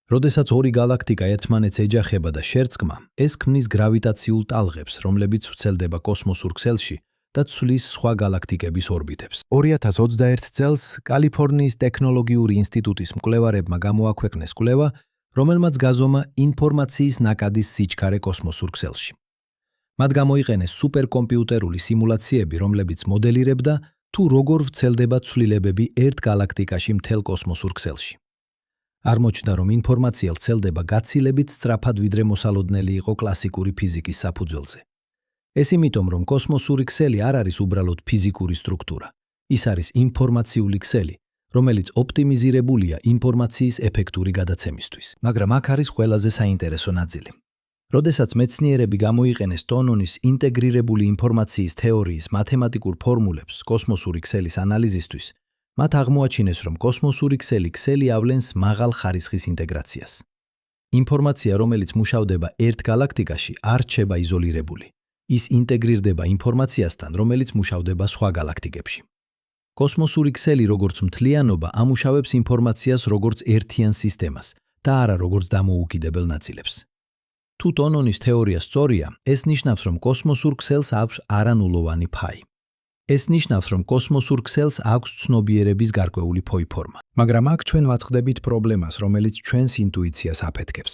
როდესაც ორი galaktika ერთმანეთს ეჯახება და შერწყმა, ეს ქმნის გრავიტაციულ ტალღებს, რომლებიც ვრცელდება კოსმოსურ ქსელში და ცვლის სხვა galaktikების ორბიტებს. 2021 წელს კალიფორნიის ტექნოლოგიური ინსტიტუტის მკვლევარებმა გამოაქვეყნეს კვლევა, რომელმაც გაზომა ინფორმაციის ნაკადის სიჩქარე კოსმოსურ ქსელში. მათ გამოიყენეს სუპერკომპიუტერული სიმულაციები, რომლებიც მოდელირებდა თუ როგორ ვრცელდება ცვლილებები ერთ galaktikაში მთელ კოსმოსურ ქსელში. აღმოჩნდა, რომ ინფორმაცია ვრცელდება გაცილებით სწრაფად, ვიდრე მოსალოდნელი იყო კლასიკური ფიზიკის საფუძველზე. ეს იმიტომ, რომ კოსმოსური ქსელი არ არის უბრალოდ ფიზიკური სტრუქტურა. ის არის ინფორმაციული ქსელი, რომელიც ოპტიმიზირებულია ინფორმაციის ეფექტური გადაცემისთვის. მაგრამ აქ არის ყველაზე საინტერესო ნაწილი. როდესაც მეცნიერები გამოიყენეს ტონონის ინტეგრირებული ინფორმაციის თეორიის მათემატიკურ ფორმულებს კოსმოსური ქსელის ანალიზისთვის, მათ აღმოაჩინეს, რომ კოსმოსური ქსელი ავლენს მაღალ ხარისხის ინტეგრაციას. ინფორმაცია, რომელიც მუშავდება ერთ galaktikაში, არ რჩება იზოლირებული. ის ინტეგრირდება ინფორმაციასთან, რომელიც მუშავდება სხვა galaktikებში. კოსმოსური ქსელი, როგორც მთლიანობა, ამუშავებს ინფორმაციას როგორც ერთიან სისტემას და არა როგორც დამოუკიდებელ ნაწილებს. თუ ტონონის თეორია სწორია, ეს ნიშნავს, რომ კოსმოსურ ქსელს აქვს არანულოვანი ფაი. ეს ნიშნავს, რომ კოსმოსურ ქსელს აქვს ცნობიერების გარკვეული ფოიფორმა. მაგრამ აქ ჩვენ ვაწყდებით პრობლემას, რომელიც ჩვენს ინტუიციას აფეთქებს.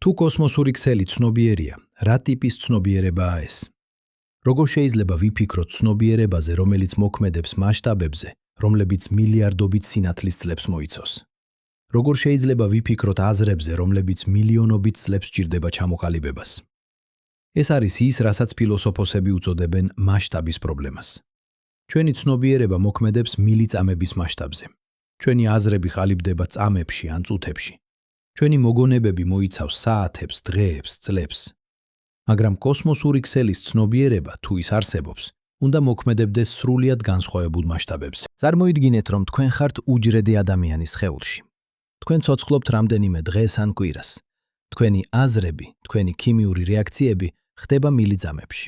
თუ კოსმოსური ქსელი ცნობიერია, რა ტიპის ცნობიერებაა ეს? როგორ შეიძლება ვიფიქროთ ცნობიერებაზე, რომელიც მოქმედებს მასშტაბებზე, რომლებიც მილიარდობით სინათლის წლებს მოიცავს? როგორ შეიძლება ვიფიქროთ აზრებზე, რომლებიც მილიონობით წლებს სჭირდება ჩამოყალიბებას? ეს არის ის, რასაც ფილოსოფოსები უწოდებენ მასშტაბის პრობლემას. ჩვენი ცნობიერება მოქმედებს მილიწამების მასშტაბზე. ჩვენი აზრები ყალიბდება წამებში ან წუთებში. ჩვენი მოგონებები მოიცავს საათებს, დღეებს, წლებს. მაგრამ კოსმოსური ქსელის ცნობიერება, თუ ის არსებობს, უნდა მოქმედებდეს სრულიად განსხვავებულ მასშტაბებზე. წარმოიდგინეთ, რომ თქვენ ხართ უჯრედი ადამიანის სხეულში. თქვენ ცოცხლობთ რამდენიმე დღეს ან კვირას. თქვენი აზრები, თქვენი ქიმიური რეაქციები ხდება მილიწამებში.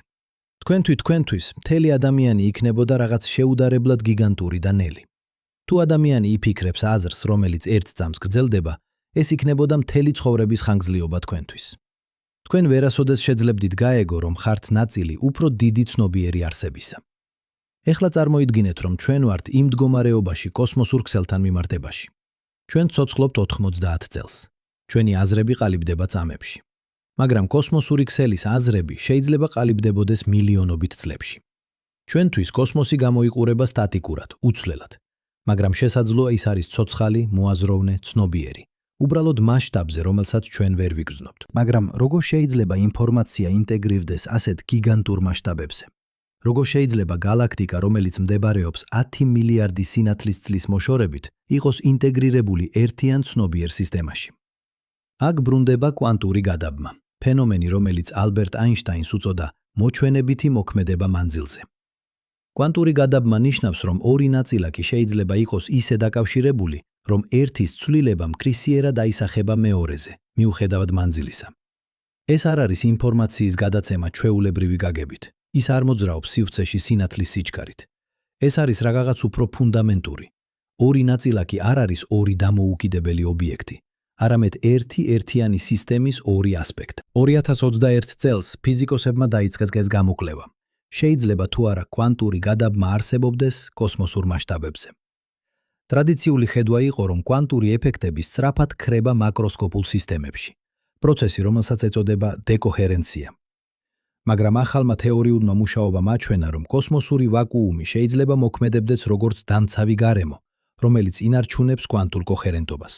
თქვენთვის მთელი ადამიანი იქნებოდა რაღაც შეუდარებლად გიგანტური და ნელი. თუ ადამიანი იფიქრებს აზრს, რომელიც ერთ წამს გრძელდება, ეს იქნებოდა მთელი ცხოვრების ხანგრძლივობა თქვენთვის. თქვენ ვერასოდეს შეძლებდით გაეგო, რომ ხართ ნაწილი უფრო დიდი ცნობიერი არსებისა. ეხლა წარმოიდგინეთ, რომ ჩვენ ვართ იმ მდგომარეობაში კოსმოსურ ქსელთან მიმართებაში. ჩვენ ცოცხლობთ 90 წელს. ჩვენი აზრები ყალიბდება წამებში. მაგრამ კოსმოსური ქსელის აზრები შეიძლება ყალიბდებოდეს მილიონობით წლებში. ჩვენთვის კოსმოსი გამოიყურება სტატიკურად, უცვლელად. მაგრამ შესაძლოა ის არის ცოცხალი, მოაზროვნე, ცნობიერი. უბრალოდ მასშტაბზე, რომელსაც ჩვენ ვერ ვიგრძნობთ. მაგრამ როგორ შეიძლება ინფორმაცია ინტეგრირდეს ასეთ გიგანტურ მასშტაბებზე? როგორ შეიძლება galaktika, რომელიც მდებარეობს 10 მილიარდი სინათლის წლის მოშორებით, იყოს ინტეგრირებული ერთიან ცნობიერ სისტემაში? აქ ბრუნდება კვანტური გადაბმა, ფენომენი, რომელიც ალბერტ აინშტაინს უწოდა მოჩვენებითი მოქმედება მანძილზე. კვანტური გადაბმა ნიშნავს, რომ ორი ნაწილაკი შეიძლება იყოს ისე დაკავშირებული, რომ ერთის ცვლილება მკრისიერად აისახება მეორეზე, მიუხედავად მანძილისა. ეს არ არის ინფორმაციის გადაცემა ჩვეულებრივი გაგებით. ის არ მოძრაობს სივრცეში სინათლის სიჩქარით. ეს არის რაღაც უფრო ფუნდამენტური. ორი ნაწილაკი არ არის ორი დამოუკიდებელი ობიექტი, არამედ ერთი-ერთიანი სისტემის ორი ასპექტი. 2021 წელს ფიზიკოსებმა დაიწყეს ეს გამოკვლევა. შეიძლება თუ არა კვანტური გადაბმა არსებობდეს კოსმოსურ მასშტაბებზე. ტრადიციული ხედვა იყო, რომ კვანტური ეფექტები სწრაფად ქრება მაკროსკოპულ სისტემებში, პროცესი, რომელსაც ეწოდება დეკოჰერენცია. მაგრამ ახალმა თეორიულმა მუშაობამ აჩვენა, რომ კოსმოსური ვაკუუმი შეიძლება მოქმედებდეს როგორც დამცავი გარემო, რომელიც ინარჩუნებს კვანტურ კოჰერენტობას.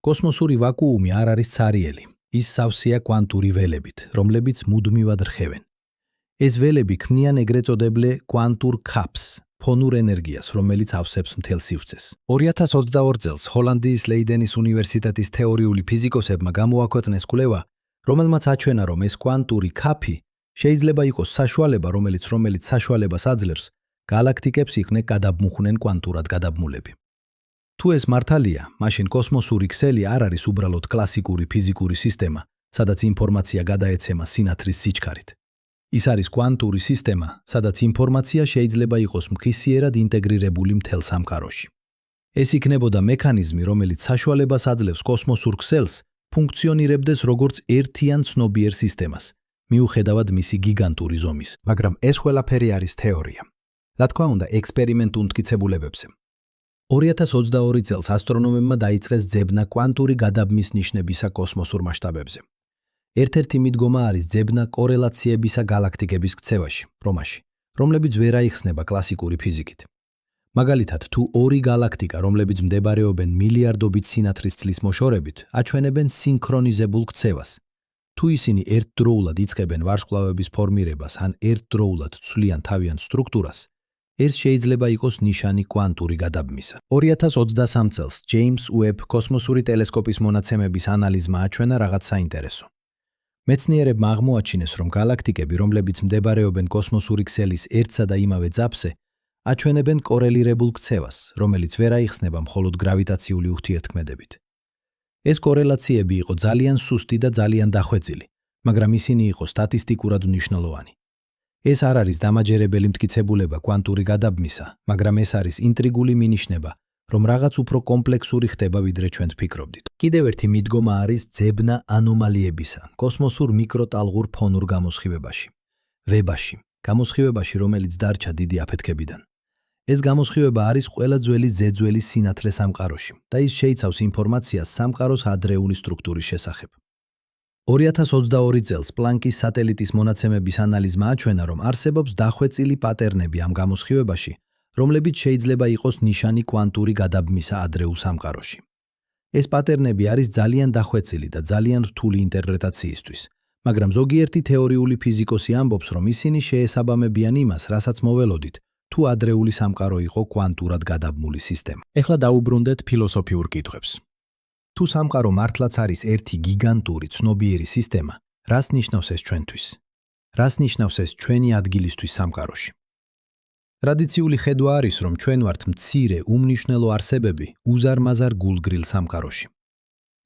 კოსმოსური ვაკუუმი არ არის ცარიელი, ის სავსეა კვანტური ველებით, რომლებიც მუდმივად რხევენ. ეს ველები ქმნიან ეგრეთ წოდებულ კვანტურ ქაფს, ფონურ ენერგიას, რომელიც ავსებს მთელ სივრცეს. 2022 წელს ჰოლანდიის ლეიდენის უნივერსიტეტის თეორიული ფიზიკოსებმა გამოაქვეყნეს კვლევა, რომელმაც აჩვენა, რომ ეს კვანტური ქაფი შეიძლება იყოს საშუალება, რომელიც საშუალებას აძლევს galaktikებს იყვნენ გადაბმუხნენ კვანტურად გადაბმულები. თუ ეს მართალია, მაშინ კოსმოსური ქსელი არ არის უბრალოდ კლასიკური ფიზიკური სისტემა, სადაც ინფორმაცია გადაეცემა სინათლის სიჩქარით. ის არის კვანტური სისტემა, სადაც ინფორმაცია შეიძლება იყოს მქისიერად ინტეგრირებული მთელ სამყაროში. ეს იქნებოდა მექანიზმი, რომელიც საშუალებას აძლევს კოსმოსურ ქსელს ფუნქციონირებდეს როგორც ერთიან ცნობიერ სისტემას, მიუხედავად მისი გიგანტური ზომის. მაგრამ ეს ყველაფერი არის თეორია. რა თქმა უნდა, ექსპერიმენტ უმტკიცებულებებზე. 2022 წელს ასტრონომებმა დაიწყეს ძებნა კვანტური გადაბმის ნიშნებისა კოსმოსურ მასშტაბებზე. ერთ-ერთი მიდგომა არის ძებნა კორელაციებისა galaktikების ქცევაში, პრომაში, რომლებიც ვერ აიხსნება კლასიკური ფიზიკით. მაგალითად, თუ ორი galaktika, რომლებიც მდებარეობენ მილიარდობით სინათლის წლის მოშორებით, აჩვენებენ სინქრონიზებულ ქცევას. თუ ისინი ერთდროულად იწყებენ ვარსკვლავების ფორმირებას ან ერთდროულად ცვლიან თავიანთ სტრუქტურას, ეს შეიძლება იყოს ნიშანი კვანტური გადაბმისა. 2023 წელს ჯეიმს უებ კოსმოსური ტელესკოპის მონაცემების ანალიზმა აჩვენა რაღაც საინტერესო. მეცნიერებმა აღმოაჩინეს, რომ galaktikები, რომლებიც მდებარეობენ კოსმოსური ქსელის ერთსა და იმავე ძაფზე, აჩვენებენ კორელირებულ ქცევას, რომელიც ვერ აიხსნება მხოლოდ გრავიტაციული ურთიერთქმედებით. ეს კორელაციები იყო ძალიან სუსტი და ძალიან დახვეწილი, მაგრამ ისინი იყო სტატისტიკურად მნიშვნელოვანი. ეს არ არის დამაჯერებელი მტკიცებულება კვანტური გადაბმისა, მაგრამ ეს არის ინტრიგული მინიშნება, რომ რაღაც უფრო კომპლექსური ხდება, ვიდრე ჩვენ ვფიქრობდით. კიდევ ერთი მიდგომა არის ძებნა ანომალიებისა კოსმოსურ მიკროტალღურ ფონურ გამოსხივებაში, ვებაში, გამოსხივებაში, რომელიც დარჩა დიდი აფეთქებიდან. ეს გამოსხივება არის ყველა ძველი ზეძველი სინათლე სამყაროში და ის შეიცავს ინფორმაციას სამყაროს ადრეული სტრუქტურის შესახებ. 2022 წელს პლანკის სატელიტის მონაცემების ანალიზმა აჩვენა, რომ არსებობს დახვეწილი პატერნები ამ გამოსხივებაში, რომლებიც შეიძლება იყოს ნიშანი კვანტური გადაბმისა ადრეულ სამყაროში. ეს პატერნები არის ძალიან დახვეწილი და ძალიან რთული ინტერპრეტაციისთვის, მაგრამ ზოგიერთი თეორიული ფიზიკოსი ამბობს, რომ ისინი შეესაბამებიან იმას, რასაც მოველოდით, თუ ადრეული სამყარო იყო კვანტურად გადაბმული სისტემა. ეხლა დაუბრუნდეთ ფილოსოფიურ კითხვებს. თუ სამყარო მართლაც არის ერთი გიგანტური ცნობიერი სისტემა, რას ნიშნავს ეს ჩვენთვის? რას ნიშნავს ეს ჩვენი ადგილისთვის სამყაროში? ტრადიციული ხედვა არის, რომ ჩვენ ვართ მცირე, უმნიშვნელო არსებები უზარმაზარ გულგრილ სამყაროში.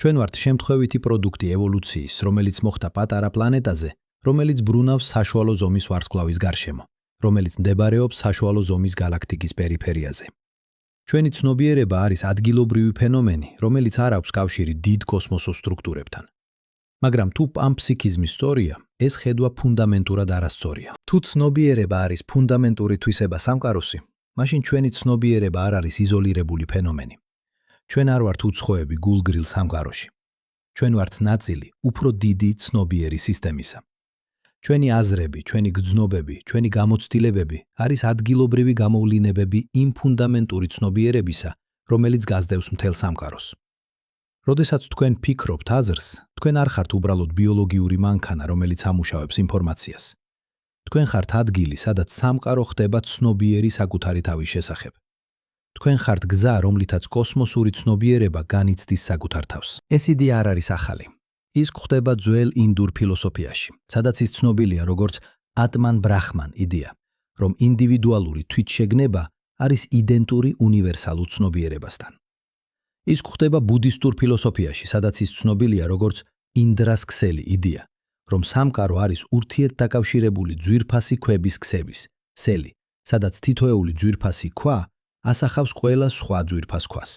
ჩვენ ვართ შემთხვევითი პროდუქტი ევოლუციის, რომელიც მოხდა პატარა პლანეტაზე, რომელიც ბრუნავს საშუალო ზომის ვარსკვლავის გარშემო, რომელიც მდებარეობს საშუალო ზომის galaktikis პერიფერიაზე. ჩვენი ცნობიერება არის ადგილობრივი ფენომენი, რომელიც არ აქვს კავშირი დიდ კოსმოსურ სტრუქტურებთან. მაგრამ თუ პანფსიქიზმი სწორია, ეს ხედვა ფუნდამენტურად არასწორია. თუ ცნობიერება არის ფუნდამენტური თვისება სამყაროსი, მაშინ ჩვენი ცნობიერება არ არის იზოლირებული ფენომენი. ჩვენ არ ვართ უცხოები გულგრილ სამყაროში. ჩვენ ვართ ნაწილი უფრო დიდი ცნობიერი სისტემისა. ჩვენი აზრები, ჩვენი გრძნობები, ჩვენი გამოცდილებები არის ადგილობრივი გამოვლინებები იმ ფუნდამენტური ცნობიერებისა, რომელიც გასდევს მთელ სამყაროს. როდესაც თქვენ ფიქრობთ აზრს, თქვენ არ ხართ უბრალოდ ბიოლოგიური მანქანა, რომელიც ამუშავებს ინფორმაციას. თქვენ ხართ ადგილი, სადაც სამყარო ხდება ცნობიერი საკუთარი თავის შესახებ. თქვენ ხართ გზა, რომლითაც კოსმოსური ცნობიერება განიცდის საკუთარ თავს. ეს იდეა არ არის ახალი. ის გვხვდება ძველ ინდურ ფილოსოფიაში, სადაც ის ცნობილია როგორც ატმან ბრაჰმან იდეა, რომ ინდივიდუალური თვითშეგნება არის იდენტური უნივერსალურ ცნობიერებასთან. ის გვხვდება ბუდისტურ ფილოსოფიაში, სადაც ის ცნობილია როგორც ინდრას ქსელი იდეა, რომ სამყარო არის ურთიერთდაკავშირებული ძვირფასი ქვების ქსევის, სელი, სადაც თითოეული ძვირფასი ქვა ასახავს ყველა სხვა ძვირფას ქვას.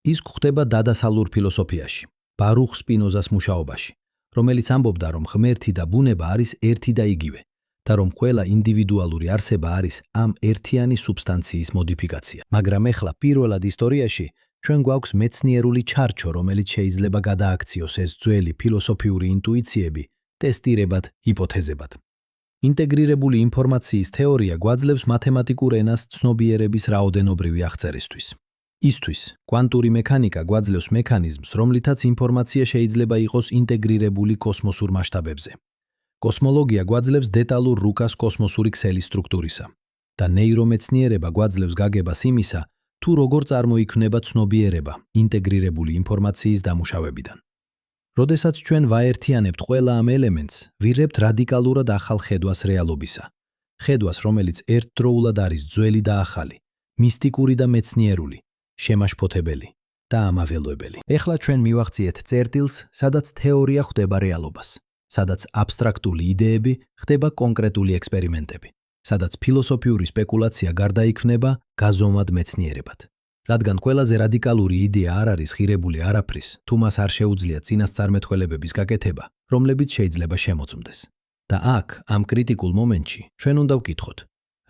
ის გვხვდება დადასალურ ფილოსოფიაში, ბარუხ სპინოზას მუშაობაში, რომელიც ამბობდა, რომ ღმერთი და ბუნება არის ერთი და იგივე და რომ ყველა ინდივიდუალური არსება არის ამ ერთიანი სუბსტანციის მოდიფიკაცია. მაგრამ ეხლა პირველად ისტორიაში ჩვენ გვაქვს მეცნიერული ჩარჩო, რომელიც შეიძლება გადააქციოს ეს ძველი ფილოსოფიური ინტუიციები ტესტირებად, ჰიპოთეზებად. ინტეგრირებული ინფორმაციის თეორია გვაძლევს მათემატიკურ ენას ცნობიერების რაოდენობრივი აღწერისთვის. ისთვის კვანტური მექანიკა გვაძლევს მექანიზმს, რომლითაც ინფორმაცია შეიძლება იყოს ინტეგრირებული კოსმოსურ მასშტაბებზე. კოსმოლოგია გვაძლევს დეტალურ რუკას კოსმოსური ქსელის სტრუქტურისა და ნეირომეცნიერება გვაძლევს გაგებას იმისა, თუ როგორ წარმოიქმნება ცნობიერება ინტეგრირებული ინფორმაციის დამუშავებიდან. როდესაც ჩვენ ვაერთიანებთ ყველა ამ ელემენტს, ვიღებთ რადიკალურად ახალ ხედვას რეალობისა. ხედვას, რომელიც ერთდროულად არის ძველი და ახალი, მისტიკური და მეცნიერული, შემაშფოთებელი და ამაველოებელი. ეხლა ჩვენ მივახციეთ წერტილს, სადაც თეორია ხვდება რეალობას, სადაც აბსტრაქტული იდეები ხდება კონკრეტული ექსპერიმენტები, სადაც ფილოსოფიური სპეკულაცია გარდაიქმნება გაზომვად მეცნიერებად. რადგან ყველაზე რადიკალური იდეა არ არის ღირებული არაფრის, თუ მას არ შეუძლია წინასწარმეტყველებების გაკეთება, რომლებიც შეიძლება შემოწმდეს. და აქ, ამ კრიტიკულ მომენტში, ჩვენ უნდა ვკითხოთ,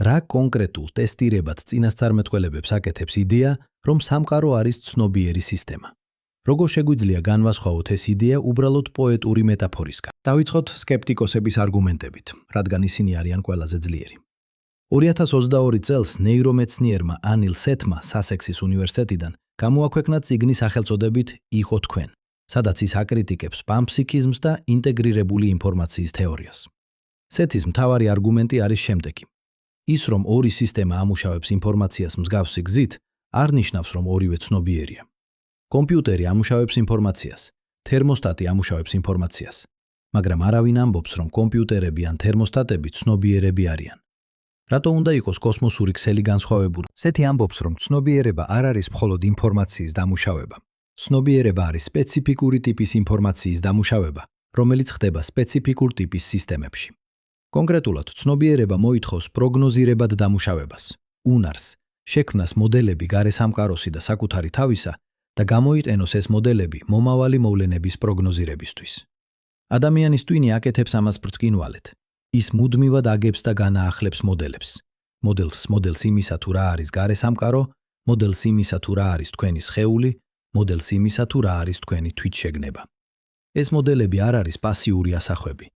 რა კონკრეტულ ტესტირებად წინასწარმეტყველებებს აკეთებს იდეა, რომ სამყარო არის ცნობიერი სისტემა. როგორ შეგვიძლია განვასხვაოთ ეს იდეა უბრალოდ პოეტური მეტაფორისგან? დავიწყოთ სკეპტიკოსების არგუმენტებით, რადგან ისინი არიან ყველაზე ძლიერი. 2022 წელს ნეირომეცნიერმა ანილ სეთმა სასექსის უნივერსიტეტიდან გამოაქვეყნა წიგნი სახელწოდებით „იხო თქვენ“, სადაც ის აკრიტიკებს პანფსიქიზმს და ინტეგრირებული ინფორმაციის თეორიას. სეთის მთავარი არგუმენტი არის შემდეგი. ის, რომ ორი სისტემა ამუშავებს ინფორმაციას მსგავსი გზით, არ ნიშნავს, რომ ორივე ცნობიერია. კომპიუტერი ამუშავებს ინფორმაციას, თერმოსტატი ამუშავებს ინფორმაციას, მაგრამ არავინ ამბობს, რომ კომპიუტერები ან თერმოსტატები ცნობიერები არიან. რატო უნდა იყოს კოსმოსური ქსელი განსხვავებული? სეთი ამბობს, რომ ცნობიერება არ არის მხოლოდ ინფორმაციის დამუშავება. ცნობიერება არის სპეციფიკური ტიპის ინფორმაციის დამუშავება, რომელიც ხდება სპეციფიკურ ტიპის სისტემებში. კონკრეტულად, ცნობიერება მოითხოვს პროგნოზირებად დამუშავებას, უნარს, შექმნას მოდელები გარე სამყაროსი და საკუთარი თავისა და გამოიყენოს ეს მოდელები მომავალი მოვლენების პროგნოზირებისთვის. ადამიანის ტვინი აკეთებს ამას ბრწყინვალედ. ის მუდმივად აგებს და განაახლებს მოდელებს. მოდელს იმისა თუ რა არის გარე სამყარო, მოდელს იმისა თუ რა არის თქვენი სხეული, მოდელს იმისა თუ რა არის თქვენი თვითშეგნება. ეს მოდელები არ არის პასიური ასახვები.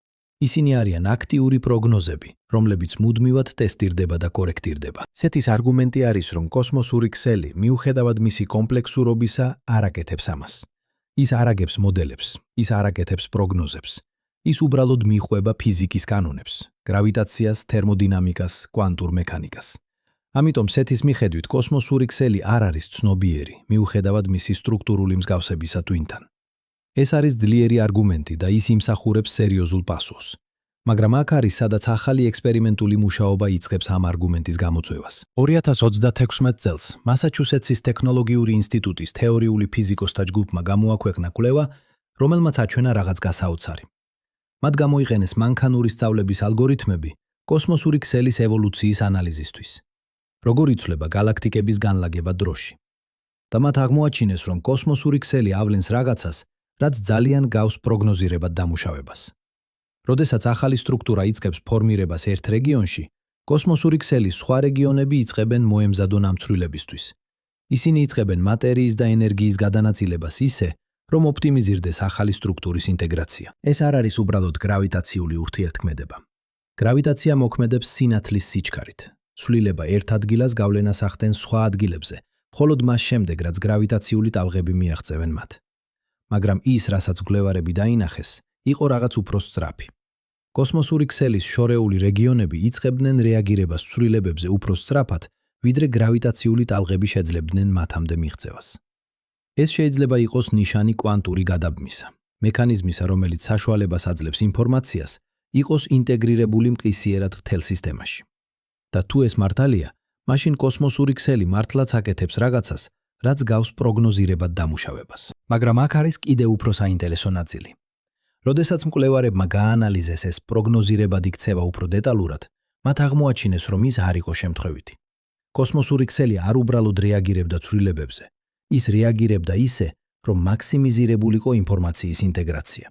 ისინი არიან აქტიური პროგნოზები, რომლებიც მუდმივად ტესტირდება და კორექტირდება. სეთის არგუმენტი არის, რომ კოსმოსური ქსელი, მიუხედავად მისი კომპლექსურობისა, არ აკეთებს ამას. ის არ აგებს მოდელებს, ის არ აკეთებს პროგნოზებს. ის უბრალოდ მიხვება ფიზიკის კანონებს, გრავიტაციას, თერმოდინამიკას, კვანტურ მექანიკას. ამიტომ სეთის მიხედვით კოსმოსური ქსელი არ არის ცნობიერი, მიუხედავად მისი სტრუქტურული მსგავსებისა ტვინთან. ეს არის ძლიერი არგუმენტი და ის იმსახურებს სერიოზულ პასუხს. მაგრამ აქ არის, სადაც ახალი ექსპერიმენტული მუშაობა იწყებს ამ არგუმენტის გამოწვევას. 2036 წელს მასაჩუსეტსის ტექნოლოგიური ინსტიტუტის თეორიული ფიზიკოსთა ჯგუფმა გამოაქვეყნა კვლევა, რომელმაც აჩვენა რაღაც გასაოცარი. მათ გამოიყენეს მანქანური სწავლების ალგორითმები კოსმოსური ქსელის ევოლუციის ანალიზისთვის. როგორ იცვლება გალაქტიკების განლაგება დროში. და მათ აღმოაჩინეს, რომ კოსმოსური ქსელი ავლენს რაღაცას, რაც ძალიან გავს პროგნოზირებად დამუშავებას. როდესაც ახალი სტრუქტურა იწყებს ფორმირებას ერთ რეგიონში, კოსმოსური ქსელის სხვა რეგიონები იწყებენ მოემზადო ნამცვრილებისთვის. ისინი იწყებენ მატერიის და ენერგიის გადანაწილებას ისე, რომ ოპტიმიზირდეს ახალი სტრუქტურის ინტეგრაცია. ეს არ არის უბრალოდ გრავიტაციული ურთიერთქმედება. გრავიტაცია მოქმედებს სინათლის სიჩქარით. ცვლილება ერთ ადგილას გავლენას ახდენს სხვა ადგილებზე, მხოლოდ მას შემდეგ, რაც გრავიტაციული ტალღები მიაღწევენ მათ. მაგრამ ის, რასაც მკვლევარები დაინახეს, იყო რაღაც უფრო სწრაფი. კოსმოსური ქსელის შორეული რეგიონები იწყებდნენ რეაგირებას ცვლილებებზე უფრო სწრაფად, ვიდრე გრავიტაციული ტალღები შეძლებდნენ მათამდე მიღწევას. ეს შეიძლება იყოს ნიშანი კვანტური გადაბმისა, მექანიზმისა, რომელიც საშუალებას აძლევს ინფორმაციას, იყოს ინტეგრირებული მყისიერად მთელ სისტემაში. და თუ ეს მართალია, მაშინ კოსმოსური ქსელი მართლაც აკეთებს რაღაცას, რაც გავს პროგნოზირებად დამუშავებას. მაგრამ აქ არის კიდევ უფრო საინტერესო ნაწილი. როდესაც მკვლევარებმა გაანალიზეს ეს პროგნოზირებადი ქცევა უფრო დეტალურად, მათ აღმოაჩინეს, რომ ის არ იყო შემთხვევითი. კოსმოსური ქსელი არ უბრალოდ რეაგირებდა ცვლილებებზე, ის რეაგირებდა ისე, რომ მაქსიმიზირებულიყო ინფორმაციის ინტეგრაცია.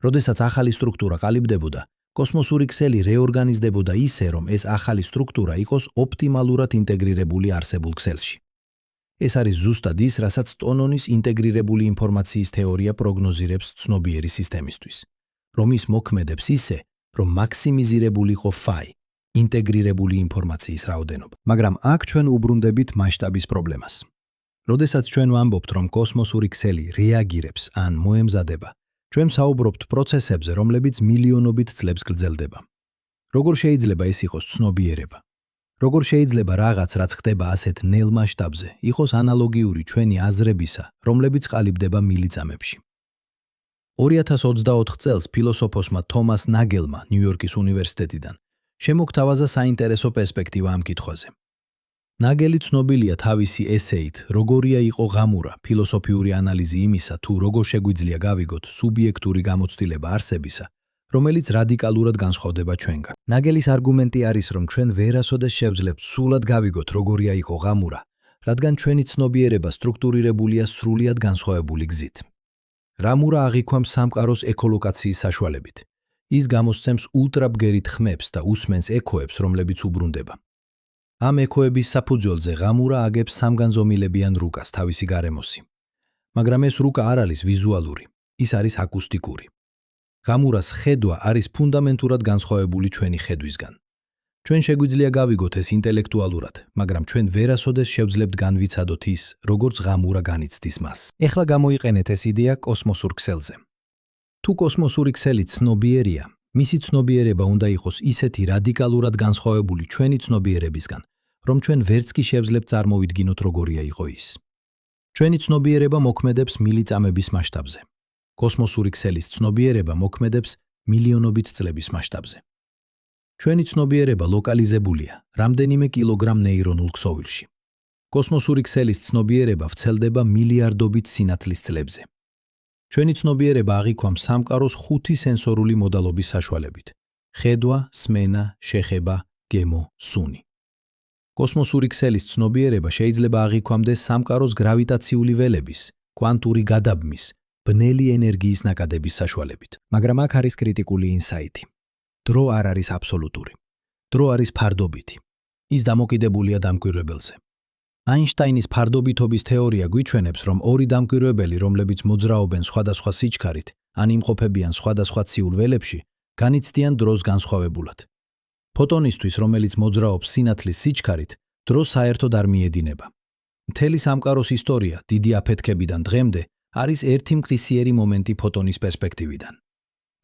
როდესაც ახალი სტრუქტურა ყალიბდებოდა, კოსმოსური ქსელი რეორგანიზდებოდა ისე, რომ ეს ახალი სტრუქტურა იყოს ოპტიმალურად ინტეგრირებული არსებულ ქსელში. ეს არის ზუსტად ის, რასაც ტონონის ინტეგრირებული ინფორმაციის თეორია პროგნოზირებს ცნობიერი სისტემისთვის, რომ ის მოქმედებს ისე, რომ მაქსიმიზირებულიყო ფაი, ინტეგრირებული ინფორმაციის რაოდენობა. მაგრამ აქ ჩვენ უბრუნდებით მასშტაბის პრობლემას. როდესაც ჩვენ ვამბობთ, რომ კოსმოსური ქსელი რეაგირებს ან მოემზადება, ჩვენ საუბრობთ პროცესებზე, რომლებიც მილიონობით წლებს გრძელდება. როგორ შეიძლება ეს იყოს ცნობიერება? როგორ შეიძლება რაღაც, რაც ხდება ასეთ ნელ მასშტაბზე, იყოს ანალოგიური ჩვენი აზრებისა, რომლებიც ყალიბდება მილიწამებში? 2024 წელს ფილოსოფოსმა თომას ნაგელმა ნიუ-იორკის უნივერსიტეტიდან შემოგთავაზა საინტერესო პერსპექტივა ამ კითხვაზე. ნაგელი ცნობილია თავისი ესეით „როგორია იყო ღამურა“ ფილოსოფიური ანალიზი იმისა, თუ როგორ შეგვიძლია გავიგოთ სუბიექტური გამოცდილება არსებისა, რომელიც რადიკალურად განსხვავდება ჩვენგან. ნაგელის არგუმენტი არის, რომ ჩვენ ვერასოდეს შევძლებთ სრულად გავიგოთ როგორია იყო ღამურა, რადგან ჩვენი ცნობიერება სტრუქტურირებულია სრულიად განსხვავებული გზით. ღამურა აღიქვამს სამყაროს ეკოლოკაციის საშუალებით. ის გამოსცემს ულტრაბგერით ხმებს და უსმენს ექოებს, რომლებიც უბრუნდება. ამ ექოების საფუძველზე ღამურა აგებს სამგანზომილებიან რუკას თავისი გარემოსი. მაგრამ ეს რუკა არ არის ვიზუალური, ის არის აკუსტიკური. ღამურას ხედვა არის ფუნდამენტურად განსხვავებული ჩვენი ხედვისგან. ჩვენ შეგვიძლია გავიგოთ ეს ინტელექტუალურად, მაგრამ ჩვენ ვერასოდეს შევძლებთ განვიცადოთ ის, როგორც ღამურა განიცდის მას. ეხლა გამოიყენეთ ეს იდეა კოსმოსურ ქსელზე. თუ კოსმოსური ქსელი ცნობიერია, მისი ცნობიერება უნდა იყოს ისეთი რადიკალურად განსხვავებული ჩვენი ცნობიერებისგან, რომ ჩვენ ვერც კი შევძლებთ წარმოვიდგინოთ როგორია იყო ის. ჩვენი ცნობიერება მოქმედებს მილიწამების მასშტაბზე. კოსმოსური ქსელის ცნობიერება მოქმედებს მილიონობით წლების მასშტაბზე. ჩვენი ცნობიერება ლოკალიზებულია რამდენიმე კილოგრამ ნეირონულ ქსოვილში. კოსმოსური ქსელის ცნობიერება ვრცელდება მილიარდობით სინათლის წლებზე. ჩვენი ცნობიერება აღიქვამს სამყაროს 5 სენსორული მოდალობის საშუალებით: ხედვა, სმენა, შეხება, გემო, სუნი. კოსმოსური ქსელის ცნობიერება შეიძლება აღიქვამდეს სამყაროს გრავიტაციული ველების, კვანტური გადაბმის, ბნელი ენერგიის ნაკადების საშუალებით. მაგრამ აქ არის კრიტიკული ინსაიტი. დრო არ არის აბსოლუტური. დრო არის ფარდობითი. ის დამოკიდებულია დამკვირვებელზე. აინშტაინის ფარდობითობის თეორია გვიჩვენებს, რომ ორი დამკვირვებელი, რომლებიც მოძრაობენ სხვადასხვა სიჩქარით, ან იმყოფებიან სხვადასხვა ციურ ველებში, განიცდიან დროს განსხვავებულად. ფოტონისთვის, რომელიც მოძრაობს სინათლის სიჩქარით, დრო საერთოდ არ მიედინება. მთელი სამყაროს ისტორია, დიდი აფეთქებიდან დღემდე, არის ერთი მყისიერი მომენტი ფოტონის პერსპექტივიდან.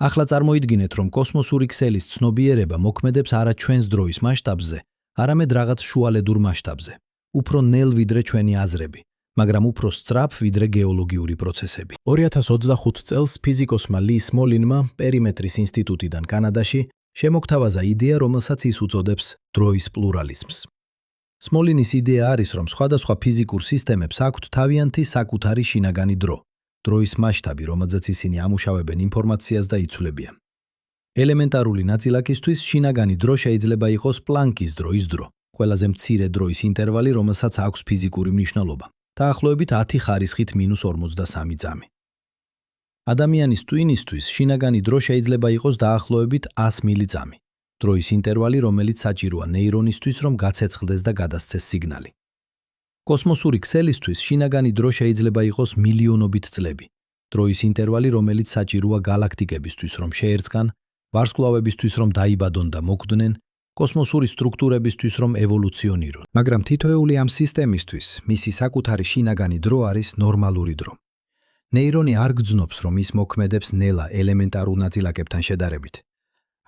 ახლა წარმოიდგინეთ, რომ კოსმოსური ქსელის ცნობიერება მოქმედებს არა ჩვენს დროის მასშტაბზე, არამედ რაღაც შუალედურ მასშტაბზე. უფრო ნელ ვიდრე ჩვენი აზრები, მაგრამ უფრო სწრაფ ვიდრე გეოლოგიური პროცესები. 2025 წელს ფიზიკოსმა ლის მოლინმა პერიმეტრის ინსტიტუტიდან კანადაში შემოგთავაზა იდეა, რომელსაც ის უწოდებს დროის პლურალიზმს. სმოლინის იდეა არის, რომ სხვადასხვა ფიზიკურ სისტემებს აქვთ თავიანთი საკუთარი შინაგანი დრო, დროის მასშტაბი, რომელზეც ისინი ამუშავებენ ინფორმაციას და იცვლებიან. ელემენტარული ნაწილაკისთვის შინაგანი დრო შეიძლება იყოს პლანკის დროის დრო, ყველაზე მცირე დროის ინტერვალი, რომელსაც აქვს ფიზიკური მნიშვნელობა, დაახლოებით 10 ხარისხით -43 ძამი. ადამიანის ტვინისთვის შინაგანი დრო შეიძლება იყოს დაახლოებით 100 მილიწამი. დროის ინტერვალი, რომელიც საჭიროა ნეირონისთვის, რომ გაცეცხლდეს და გადასცეს სიგნალი. კოსმოსური ქსელისთვის შინაგანი დრო შეიძლება იყოს მილიონობით წლები. დროის ინტერვალი, რომელიც საჭიროა გალაქტიკებისთვის, რომ შეერწყან, ვარსკვლავებისთვის, რომ დაიბადონ და მოკვდნენ, კოსმოსური სტრუქტურებისთვის, რომ ევოლუციონირონ. მაგრამ თითოეული ამ სისტემისთვის მისი საკუთარი შინაგანი დრო არის ნორმალური დრო. ნეირონი არ გძნობს, რომ ის მოქმედებს ნელა ელემენტარულ ნაწილაკებთან შედარებით.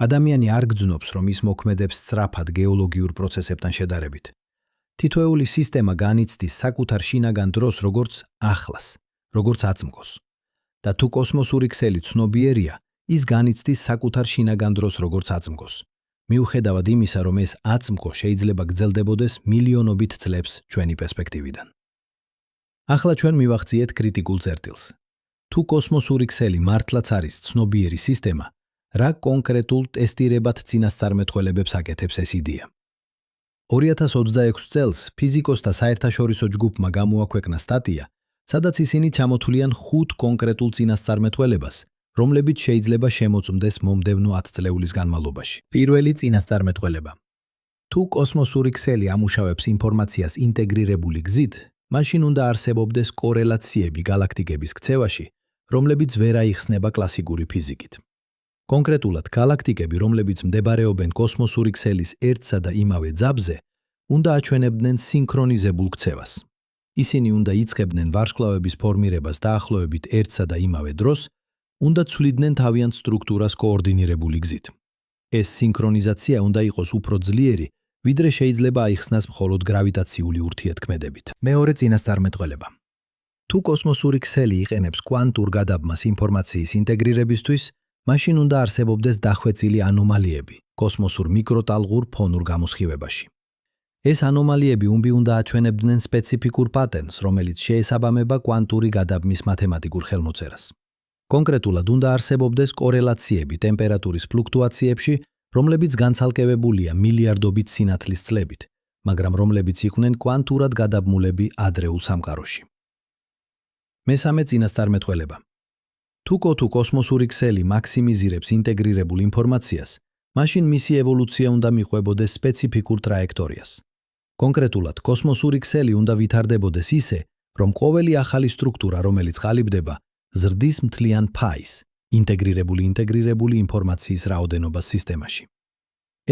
ადამიანი არ გძნობს, რომ ის მოქმედებს სწრაფად გეოლოგიურ პროცესებთან შედარებით. თითოეული სისტემა განიცდის საკუთარ შინაგან დროს როგორც ახლას, როგორც აწმყოს. და თუ კოსმოსური ქსელი ცნობიერია, ის განიცდის საკუთარ შინაგან დროს როგორც აწმყოს. მიუხედავად იმისა, რომ ეს აწმყო შეიძლება გრძელდებოდეს მილიონობით წლებს ჩვენი პერსპექტივიდან. ახლა ჩვენ მივახციეთ კრიტიკულ წერტილს. თუ კოსმოსური ქსელი მართლაც არის ცნობიერი სისტემა, რა კონკრეტულ ტესტირებად წინასწარმეტყველებებს აკეთებს ეს იდეა? 2026 წელს ფიზიკოსთა საერთაშორისო ჯგუფმა გამოაქვეყნა სტატია, სადაც ისინი ჩამოთვლიან 5 კონკრეტულ წინასწარმეტყველებას, რომლებიც შეიძლება შემოწმდეს მომდევნო 10 წლეულის განმავლობაში. პირველი წინასწარმეტყველება. თუ კოსმოსური ქსელი ამუშავებს ინფორმაციას ინტეგრირებული გზით, მაშინ უნდა არსებობდეს კორელაციები გალაქტიკების ქცევაში, რომლებიც ვერ აიხსნება კლასიკური ფიზიკით. კონკრეტულად, გალაქტიკები, რომლებიც მდებარეობენ კოსმოსური ქსელის ერთსა და იმავე ძაბზე, უნდა აჩვენებდნენ სინქრონიზებულ ქცევას. ისინი უნდა იწყებდნენ ვარსკვლავების ფორმირებას დაახლოებით ერთსა და იმავე დროს, უნდა ცვლიდნენ თავიანთ სტრუქტურას კოორდინირებული გზით. ეს სინქრონიზაცია უნდა იყოს უფრო ძლიერი, ვიდრე შეიძლება აიხსნას მხოლოდ გრავიტაციული ურთიერთქმედებით. მეორე წინასწარმეტყველება. თუ კოსმოსური ქსელი იყენებს კვანტურ გადაბმას ინფორმაციის ინტეგრირებისთვის, მაშინ უნდა არსებობდეს დახვეწილი ანომალიები კოსმოსურ მიკროტალღურ ფონურ გამოსხივებაში. ეს ანომალიები უნდა აჩვენებდნენ სპეციფიკურ პატერნს, რომელიც შეესაბამება კვანტური გადაბმის მათემატიკურ ხელმოწერას. კონკრეტულად უნდა არსებობდეს კორელაციები ტემპერატურის ფლუქტუაციებში, რომლებიც განცალკევებულია მილიარდობით სინათლის წლებით, მაგრამ რომლებიც იყვნენ კვანტურად გადაბმულები ადრეულ სამყაროში. მესამე წინასწარმეტყველება. თუ კოსმოსური ქსელი მაქსიმიზირებს ინტეგრირებულ ინფორმაციას, მაშინ მისი ევოლუცია უნდა მიყვებოდეს სპეციფიკურ ტრაექტორიას. კონკრეტულად, კოსმოსური ქსელი უნდა ვითარდებოდეს ისე, რომ ყოველი ახალი სტრუქტურა, რომელიც ყალიბდება, ზრდის მთლიან ფაის, ინტეგრირებული ინფორმაციის რაოდენობას სისტემაში.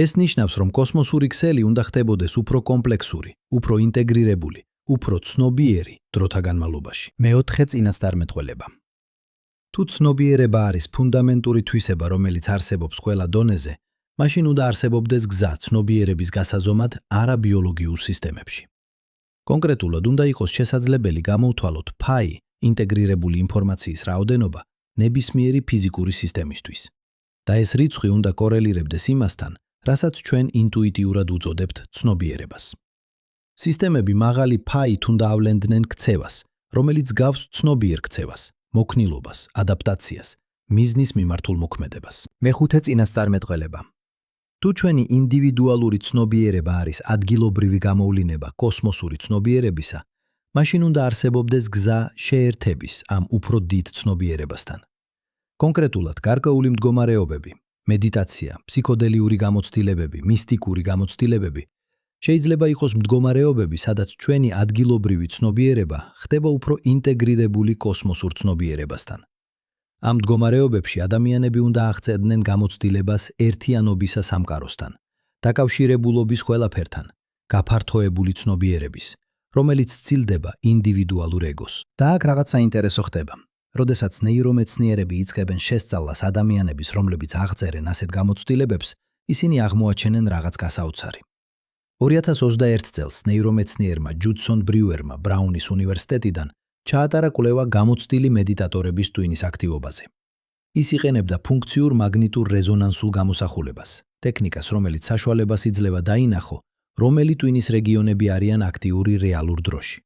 ეს ნიშნავს, რომ კოსმოსური ქსელი უნდა ხდებოდეს უფრო კომპლექსური, უფრო ინტეგრირებული, უფრო ცნობიერი დროთა განმავლობაში. მეოთხე წინასწარმეტყველება. თუ ცნობიერება არის ფუნდამენტური თვისება, რომელიც არსებობს ყველა დონეზე, მაშინ უნდა არსებობდეს გზა ცნობიერების გასაზომად არაბიოლოგიურ სისტემებში. კონკრეტულად უნდა იყოს შესაძლებელი გამოვთვალოთ ფაი, ინტეგრირებული ინფორმაციის რაოდენობა ნებისმიერი ფიზიკური სისტემისთვის. და ეს რიცხვი უნდა კორელირებდეს იმასთან, რასაც ჩვენ ინტუიტიურად უწოდებთ ცნობიერებას. სისტემები მაღალი ფაით უნდა ავლენდნენ ქცევას, რომელიც გავს ცნობიერ ქცევას, მოქნილობას, ადაპტაციას, მიზნის მიმართულ მოქმედებას. მეხუთე წინასწარმეტყველება. თუ ჩვენი ინდივიდუალური ცნობიერება არის ადგილობრივი გამოვლინება კოსმოსური ცნობიერებისა, მაშინ უნდა არსებობდეს გზა შეერთების ამ უფრო დიდ ცნობიერებასთან. კონკრეტულად, გარკვეული მდგომარეობები, მედიტაცია, ფსიქოდელიური გამოცდილებები, მისტიკური გამოცდილებები შეიძლება იყოს მდგომარეობები, სადაც ჩვენი ადგილობრივი ცნობიერება ხდება უფრო ინტეგრირებული კოსმოსურ ცნობიერებასთან. ამ მდგომარეობებში ადამიანები უნდა აღწევდნენ გამოცდილებას ერთიანობისა სამყაროსთან, დაკავშირებულობის ყველაფერთან, გაფართოებული ცნობიერების, რომელიც სცილდება ინდივიდუალურ ეგოს. და აქ რაღაც საინტერესო ხდება. როდესაც ნეირომეცნიერები იწყებენ შესწავლას ადამიანების, რომლებიც აღწერენ ასეთ გამოცდილებებს, ისინი აღმოაჩენენ რაღაც გასაოცარი. 2021 წელს ნეირომეცნიერმა ჯუდსონ ბრიუერმა ბრაუნის უნივერსიტეტიდან ჩაატარა კვლევა გამოცდილი მედიტატორების ტვინის აქტივობაზე. ის იყენებდა ფუნქციურ მაგნიტურ რეზონანსულ გამოსახულებას, ტექნიკას, რომელიც საშუალებას იძლევა დაინახო, რომელი ტვინის რეგიონები არიან აქტიური რეალურ დროში.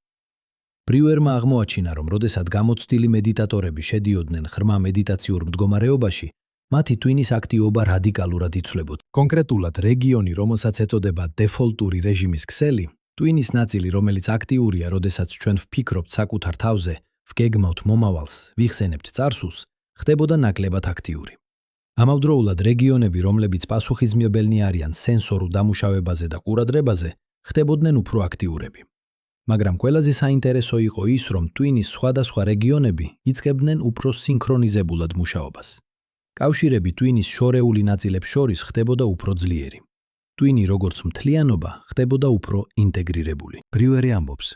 ბრიუერმა აღმოაჩინა, რომ როდესაც გამოცდილი მედიტატორები შედიოდნენ ღრმა მედიტაციურ მდგომარეობაში, მათი ტვინის აქტივობა რადიკალურად იცვლებოდა. კონკრეტულად, რეგიონი, რომელსაც ეწოდება დეფოლტური რეჟიმის ქსელი, ტვინის ნაწილი, რომელიც აქტიურია, როდესაც ჩვენ ვფიქრობთ საკუთარ თავზე, ვგეგმავთ მომავალს, ვიხსენებთ წარსულს, ხდებოდა ნაკლებად აქტიური. ამავდროულად, რეგიონები, რომლებიც პასუხისმგებელნი არიან სენსორულ დამუშავებაზე და ყურადღებაზე, ხდებოდნენ უფრო აქტიურები. მაგრამ ყველაზე საინტერესო იყო ის, რომ ტვინის სხვადასხვა რეგიონები იწყებდნენ უფრო სინქრონიზებულად მუშაობას. კავშირები ტვინის შორეული ნაწილებს შორის ხდებოდა უფრო ძლიერი. ტვინი როგორც მთლიანობა ხდებოდა უფრო ინტეგრირებული. ბრიუერი ამბობს,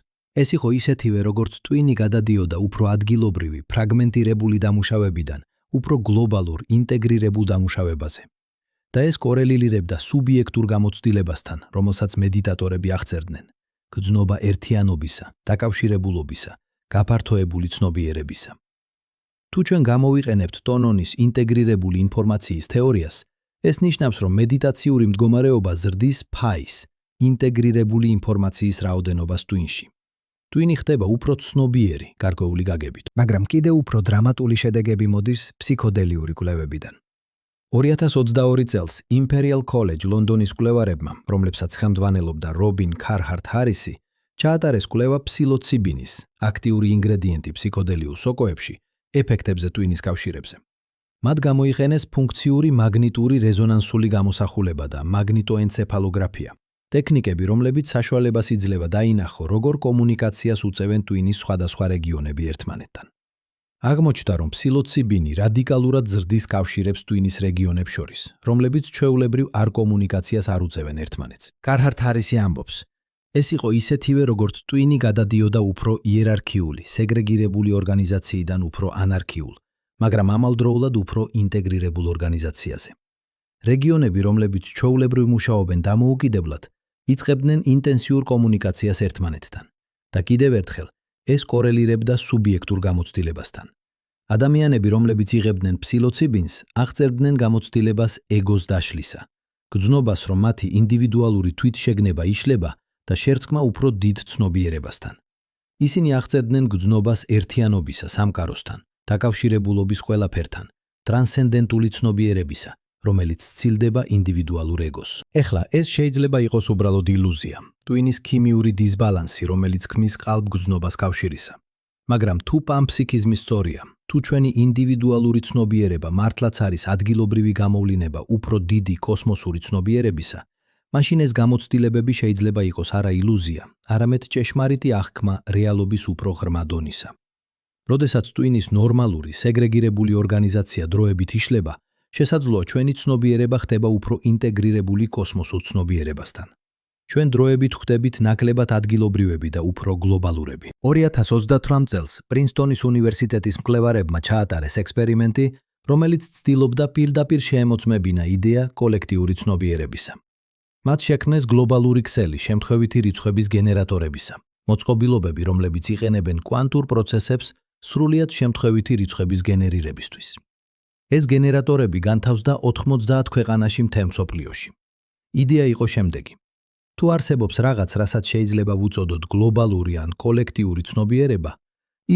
ეს იყო ისეთივე, როგორც ტვინი გადადიოდა უფრო ადგილობრივი, ფრაგმენტირებული დამუშავებიდან, უფრო გლობალურ, ინტეგრირებულ დამუშავებაზე. და ეს კორელირებდა სუბიექტურ გამოცდილებასთან, რომელსაც მედიტატორები აღწერდნენ. გრძნობა ერთიანობისა, დაკავშირებულობისა, გაფართოებული ცნობიერებისა. თუ ჩვენ გამოვიყენებთ ტონონის ინტეგრირებული ინფორმაციის თეორიას, ეს ნიშნავს, რომ მედიტაციური მდგომარეობა ზრდის ფაის, ინტეგრირებული ინფორმაციის რაოდენობას ტვინში. ტვინი ხდება უფრო ცნობიერი, გარკვეული გაგებით. მაგრამ კიდევ უფრო დრამატული შედეგები მოდის ფსიქოდელიური კვლევებიდან. 2022 წელს Imperial College ლონდონის კვლევარებმა, რომლებსაც ხელმძღვანელობდა რობინ ქარჰარტ ჰარისი, ჩაატარეს კვლევა ფსილოციბინის, აქტიური ინგრედიენტი ფსიქოდელიურ სოკოებში, ეფექტებზე ტვინის კავშირებზე. მათ გამოიყენეს ფუნქციური მაგნიტური რეზონანსული გამოსახულება და მაგნიტოენცეფალოგრაფია, ტექნიკები, რომლებიც საშუალებას იძლევა დაინახო, როგორ კომუნიკაციას უწევენ ტვინის სხვადასხვა რეგიონები ერთმანეთთან. აღმოჩნდა, რომ ფსილოციბინი რადიკალურად ზრდის კავშირებს ტვინის რეგიონებს შორის, რომლებიც ჩვეულებრივ არ კომუნიკაციას არ უწევენ ერთმანეთს. ქარჰარტ ჰარისი ამბობს, ეს იყო ისეთივე, როგორც ტვინი გადადიოდა უფრო იერარქიული, სეგრეგირებული ორგანიზაციიდან უფრო ანარქიულ, მაგრამ ამავდროულად უფრო ინტეგრირებულ ორგანიზაციაზე. რეგიონები, რომლებიც ჩვეულებრივ მუშაობენ დამოუკიდებლად, იწყებდნენ ინტენსიურ კომუნიკაციას ერთმანეთთან. და კიდევ ერთხელ, ეს კორელირებდა სუბიექტურ გამოცდილებასთან. ადამიანები, რომლებიც იღებდნენ ფსილოციბინს, აღწერდნენ გამოცდილებას ეგოს დაშლისა, გრძნობას, რომ მათი ინდივიდუალური თვითშეგნება იშლება და შერწყმა უფრო დიდ ცნობიერებასთან. ისინი აღწერდნენ გრძნობას ერთიანობისა სამყაროსთან, დაკავშირებულობის ყველაფერთან, ტრანსცენდენტული ცნობიერებისა, რომელიც სცილდება ინდივიდუალურ ეგოს. ეხლა ეს შეიძლება იყოს უბრალოდ ილუზია, ტვინის ქიმიური დისბალანსი, რომელიც ქმნის ყალბგრძნობას კავშირისა. მაგრამ თუ პანფსიქიზმის სწორია, თუ ჩვენი ინდივიდუალური ცნობიერება მართლაც არის ადგილობრივი გამოვლინება უფრო დიდი კოსმოსური ცნობიერებისა, მაშინ ეს გამოცდილებები შეიძლება იყოს არა ილუზია, არამედ ჭეშმარიტი აღქმა რეალობის უფრო ღრმა დონისა. როდესაც ტვინის ნორმალური, სეგრეგირებული ორგანიზაცია დროებით იშლება, შესაძლოა ჩვენი ცნობიერება ხდება უფრო ინტეგრირებული კოსმოსურ ცნობიერებასთან. ჩვენ დროებით ვხდებით ნაკლებად ადგილობრივები და უფრო გლობალურები. 2028 წელს პრინსტონის უნივერსიტეტის მკვლევარებმა ჩაატარეს ექსპერიმენტი, რომელიც ცდილობდა პირდაპირ შეემოწმებინა იდეა კოლექტიური ცნობიერებისა. მათ შექმნეს გლობალური ქსელი შემთხვევითი რიცხვების გენერატორებისა, მოწყობილობები, რომლებიც იყენებენ კვანტურ პროცესებს სრულიად შემთხვევითი რიცხვების გენერირებისთვის. ეს გენერატორები განთავსდა 90 ქვეყანაში მთელ მსოფლიოში. იდეა იყო შემდეგი. თუ არსებობს რაღაც, რასაც შეიძლება ვუწოდოთ გლობალური ან კოლექტიური ცნობიერება,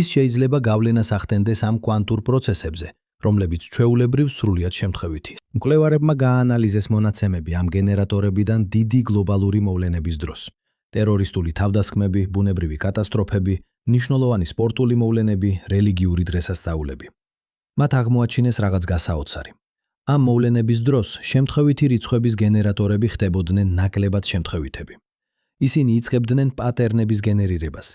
ის შეიძლება გავლენას ახდენდეს ამ კვანტურ პროცესებზე, რომლებიც ჩვეულებრივ სრულიად შემთხვევითია. მკვლევარებმა გააანალიზეს მონაცემები ამ გენერატორებიდან დიდი გლობალური მოვლენების დროს. ტერორისტული თავდასხმები, ბუნებრივი კატასტროფები, მნიშვნელოვანი სპორტული მოვლენები, რელიგიური დღესასწაულები. მათ აღმოაჩინეს რაღაც გასაოცარი. ამ მოვლენების დროს შემთხვევითი რიცხვების გენერატორები ხდებოდნენ ნაკლებად შემთხვევითები. ისინი იწყებდნენ პატერნების გენერირებას,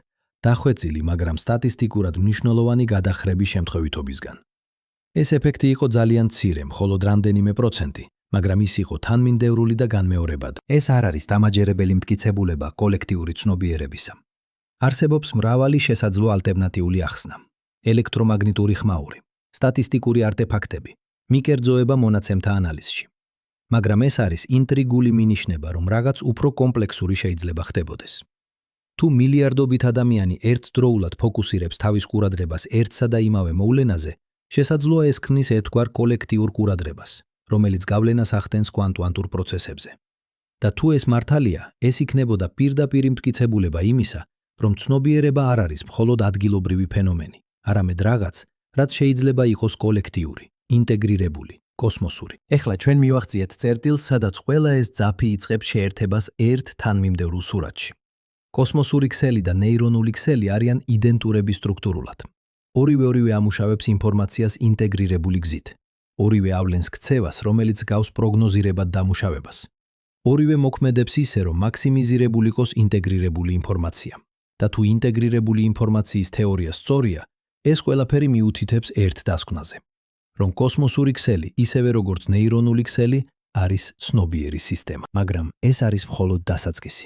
დახვეწილი, მაგრამ სტატისტიკურად მნიშვნელოვანი გადახრების შემთხვევითობისგან. ეს ეფექტი იყო ძალიან მცირე, მხოლოდ რამდენიმე პროცენტი, მაგრამ ის იყო თანმიმდევრული და განმეორებადი. ეს არ არის დამაჯერებელი მტკიცებულება კოლექტიური ცნობიერებისა. არსებობს მრავალი შესაძლო ალტერნატიული ახსნა: ელექტრომაგნიტური ხმაური, სტატისტიკური არტეფაქტები, მიკერძოება მონაცემთა ანალიზში. მაგრამ ეს არის ინტრიგული მინიშნება, რომ რაღაც უფრო კომპლექსური შეიძლება ხდებოდეს. თუ მილიარდობით ადამიანი ერთდროულად ფოკუსირებს თავის ყურადღებას ერთსა და იმავე მოვლენაზე, შესაძლოა ეს ქმნის ერთგვარ კოლექტიურ ყურადღებას, რომელიც გავლენას ახდენს კვანტურ პროცესებზე. და თუ ეს მართალია, ეს იქნებოდა პირდაპირ მტკიცებულება იმისა, რომ ცნობიერება არ არის მხოლოდ ადგილობრივი ფენომენი, არამედ რაღაც, რაც შეიძლება იყოს კოლექტიური, ინტეგრირებული, კოსმოსური. ეხლა ჩვენ მივახციეთ წერტილს, სადაც ყველა ეს ძაფი იწყებს შეერთებას ერთ თანმიმდევრულ სურათში. კოსმოსური ქსელი და ნეირონული ქსელი არიან იდენტურები სტრუქტურულად. ორივე ამუშავებს ინფორმაციას ინტეგრირებული გზით. ორივე ავლენს ქცევას, რომელიც გავს პროგნოზირებად დამუშავებას. ორივე მოქმედებს ისე, რომ მაქსიმიზირებული იყოს ინტეგრირებული ინფორმაცია. და თუ ინტეგრირებული ინფორმაციის თეორია სწორია, ეს ყველაფერი მიუთითებს ერთ დასკვნაზე, რომ კოსმოსური ქსელი, ისევე როგორც ნეირონული ქსელი, არის ცნობიერი სისტემა. მაგრამ ეს არის მხოლოდ დასაწყისი.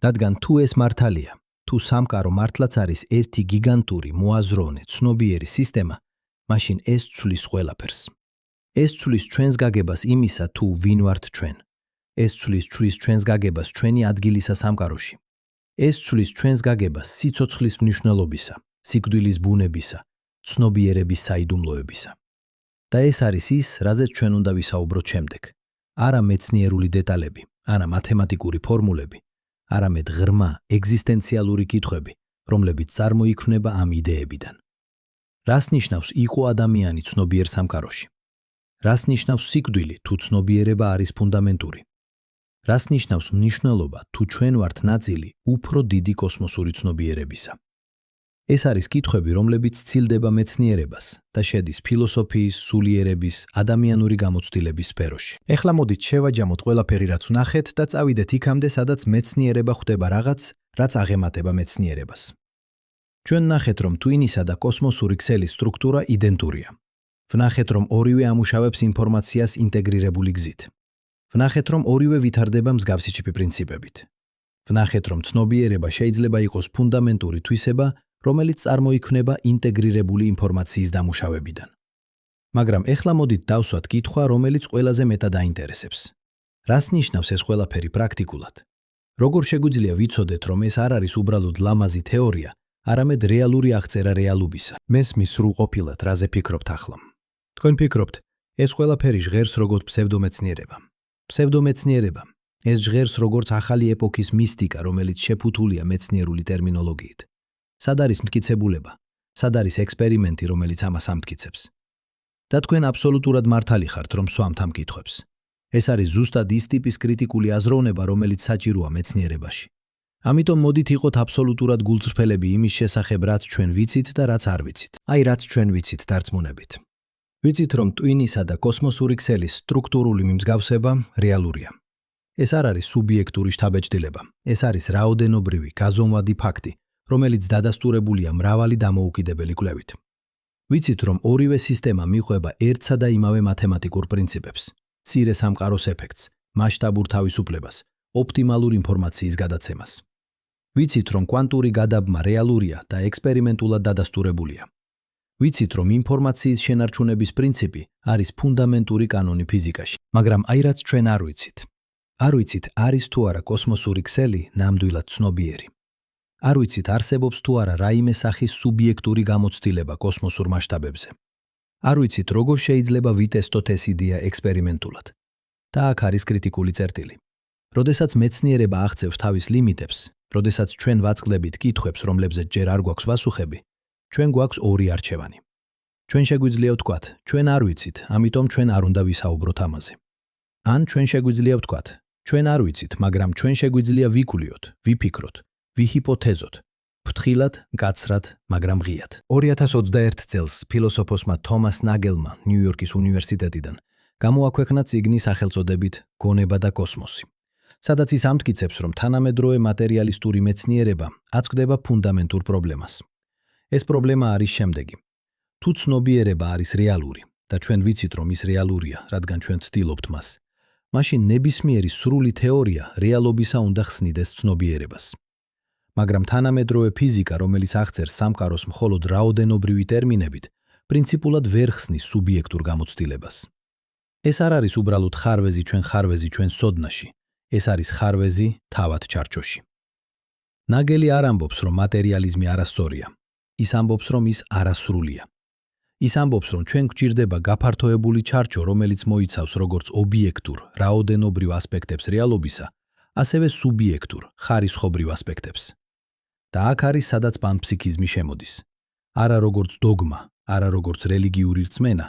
რადგან თუ ეს მართალია, თუ სამყარო მართლაც არის ერთი გიგანტური, მოაზროვნე, ცნობიერი სისტემა, მაშინ ეს ცვლის ყველაფერს. ეს ცვლის ჩვენს გაგებას იმისა, თუ ვინ ვართ ჩვენ. ეს ცვლის ჩვენს გაგებას ჩვენი ადგილისა სამყაროში. ეს ცვლის ჩვენს გაგებას სიცოცხლის მნიშვნელობისა, სიკვდილის ბუნებისა, ცნობიერების საიდუმლოებისა. და ეს არის ის, რაზეც ჩვენ უნდა ვისაუბროთ შემდეგ. არა მეცნიერული დეტალები, არა მათემატიკური ფორმულები, არამედ ღრმა, ეგზისტენციალური კითხვები, რომლებიც წარმოიქმნება ამ იდეებიდან. რას ნიშნავს იყო ადამიანი ცნობიერ სამყაროში? რას ნიშნავს სიკვდილი, თუ ცნობიერება არის ფუნდამენტური? რას ნიშნავს მნიშვნელობა, თუ ჩვენ ვართ ნაწილი უფრო დიდი კოსმოსური ცნობიერებისა? ეს არის კითხვები, რომლებიც ცილდება მეცნიერებას და შედის ფილოსოფიის, სულიერების, ადამიანური გამოცდილების სფეროში. ეხლა მოდით შევაჯამოთ ყველაფერი, რაც ვნახეთ და წავიდეთ იქამდე, სადაც მეცნიერება ხვდება რაღაც, რაც აღემატება მეცნიერებას. ჩვენ ვნახეთ, რომ ტვინისა და კოსმოსური ქსელის სტრუქტურა იდენტურია. ვნახეთ, რომ ორივე ამუშავებს ინფორმაციას ინტეგრირებული გზით. ვნახეთ, რომ ორივე ვითარდება მსგავსი ჩიპი პრინციპებით. ვნახეთ, რომ ცნობიერება შეიძლება იყოს ფუნდამენტური თვისება, რომელიც წარმოიქმნება ინტეგრირებული ინფორმაციის დამუშავებიდან. მაგრამ ეხლა მოდით დავსვათ კითხვა, რომელიც ყველაზე მეტად აინტერესებს. რას ნიშნავს ეს ყველაფერი პრაქტიკულად? როგორ შეგვიძლია ვიცოდეთ, რომ ეს არ არის უბრალოდ ლამაზი თეორია, არამედ რეალური აღწერა რეალობისა? მესმის სრულყოფილად, რაზე ფიქრობთ ახლა? თქვენ ფიქრობთ, ეს ყველაფერი ჟღერს როგორც ფსევდომეცნიერება. ფსევდომეცნიერება. ეს ჟღერს როგორც ახალი ეპოქის მისტიკა, რომელიც შეფუთულია მეცნიერული ტერმინოლოგიით. სად არის მტკიცებულება? სად არის ექსპერიმენტი, რომელიც ამას ამტკიცებს? და თქვენ აბსოლუტურად მართალი ხართ, რომ სვამთ ამ კითხვებს. ეს არის ზუსტად ის ტიპის კრიტიკული აზროვნება, რომელიც საჭიროა მეცნიერებაში. ამიტომ მოდით იყოთ აბსოლუტურად გულწრფელები იმის შესახებ, რაც ჩვენ ვიცით და რაც არ ვიცით. აი, რაც ჩვენ ვიცით დარწმუნებით. ვიცით, რომ ტვინისა და კოსმოსური ქსელის სტრუქტურული მიმსგავსება რეალურია. ეს არ არის სუბიექტური შთაბეჭდილება. ეს არის რაოდენობრივი, გაზომვადი ფაქტი, რომელიც დადასტურებულია მრავალი დამოუკიდებელი კვლევით. ვიცით, რომ ორივე სისტემა მიყვება ერთსა და იმავე მათემატიკურ პრინციპებს: მცირე სამყაროს ეფექტს, მასშტაბურ თავისუფლებას, ოპტიმალურ ინფორმაციის გადაცემას. ვიცით, რომ კვანტური გადაბმა რეალურია და ექსპერიმენტულად დადასტურებულია. ვიცით, რომ ინფორმაციის შენარჩუნების პრინციპი არის ფუნდამენტური კანონი ფიზიკაში. მაგრამ აი რაც ჩვენ არ ვიცით. არ ვიცით, არის თუ არა კოსმოსური ქსელი ნამდვილად ცნობიერი. არ ვიცით, არსებობს თუ არა რაიმე სახის სუბიექტური გამოცდილება კოსმოსურ მასშტაბებზე. არ ვიცით, როგორ შეიძლება ვიტესტოთ ეს იდეა ექსპერიმენტულად. და აქ არის კრიტიკული წერტილი. როდესაც მეცნიერება აღწევს თავის ლიმიტებს, როდესაც ჩვენ ვაწყდებით კითხვებს, რომლებზეც ჯერ არ გვაქვს პასუხები, ჩვენ გვაქვს ორი არჩევანი. ჩვენ შეგვიძლია ვთქვათ, ჩვენ არ ვიცით, ამიტომ ჩვენ არ უნდა ვისაუბროთ ამაზე. ან ჩვენ შეგვიძლია ვთქვათ, ჩვენ არ ვიცით, მაგრამ ჩვენ შეგვიძლია ვიკვლიოთ, ვიფიქროთ, ვიჰიპოთეზოთ, ფრთხილად, მკაცრად, მაგრამ ღიად. 2021 წელს ფილოსოფოსმა თომას ნაგელმა ნიუ-იორკის უნივერსიტეტიდან გამოაქვეყნა წიგნი სახელწოდებით „გონება და კოსმოსი“, სადაც ის ამტკიცებს, რომ თანამედროვე მატერიალისტური მეცნიერება აწვდება ფუნდამენტურ პრობლემას. ეს პრობლემა არის შემდეგი: თუ ცნობიერება არის რეალური და ჩვენ ვიცით, რომ ის რეალურია, რადგან ჩვენ ვცდილობთ მას, მაშინ ნებისმიერი სრული თეორია რეალობისა უნდა ხსნიდეს ცნობიერებას. მაგრამ თანამედროვე ფიზიკა, რომელიც აღწერს სამყაროს მხოლოდ რაოდენობრივი ტერმინებით, პრინციპულად ვერ ხსნის სუბიექტურ გამოცდილებას. ეს არ არის უბრალოდ ხარვეზი ჩვენ სოდნაში, ეს არის ხარვეზი თავად ჩარჩოში. ნაგელი არ ამბობს, რომ მატერიალიზმი არასწორია. ის ამბობს, რომ ის არასრულია. ის ამბობს, რომ ჩვენ გვჭირდება გაფართოებული ჩარჩო, რომელიც მოიცავს როგორც ობიექტურ, რაოდენობრივ ასპექტებს რეალობისა, ასევე სუბიექტურ, ხარისხობრივ ასპექტებს. და აქ არის, სადაც პანფსიქიზმი შემოდის. არა როგორც დოგმა, არა როგორც რელიგიური რწმენა,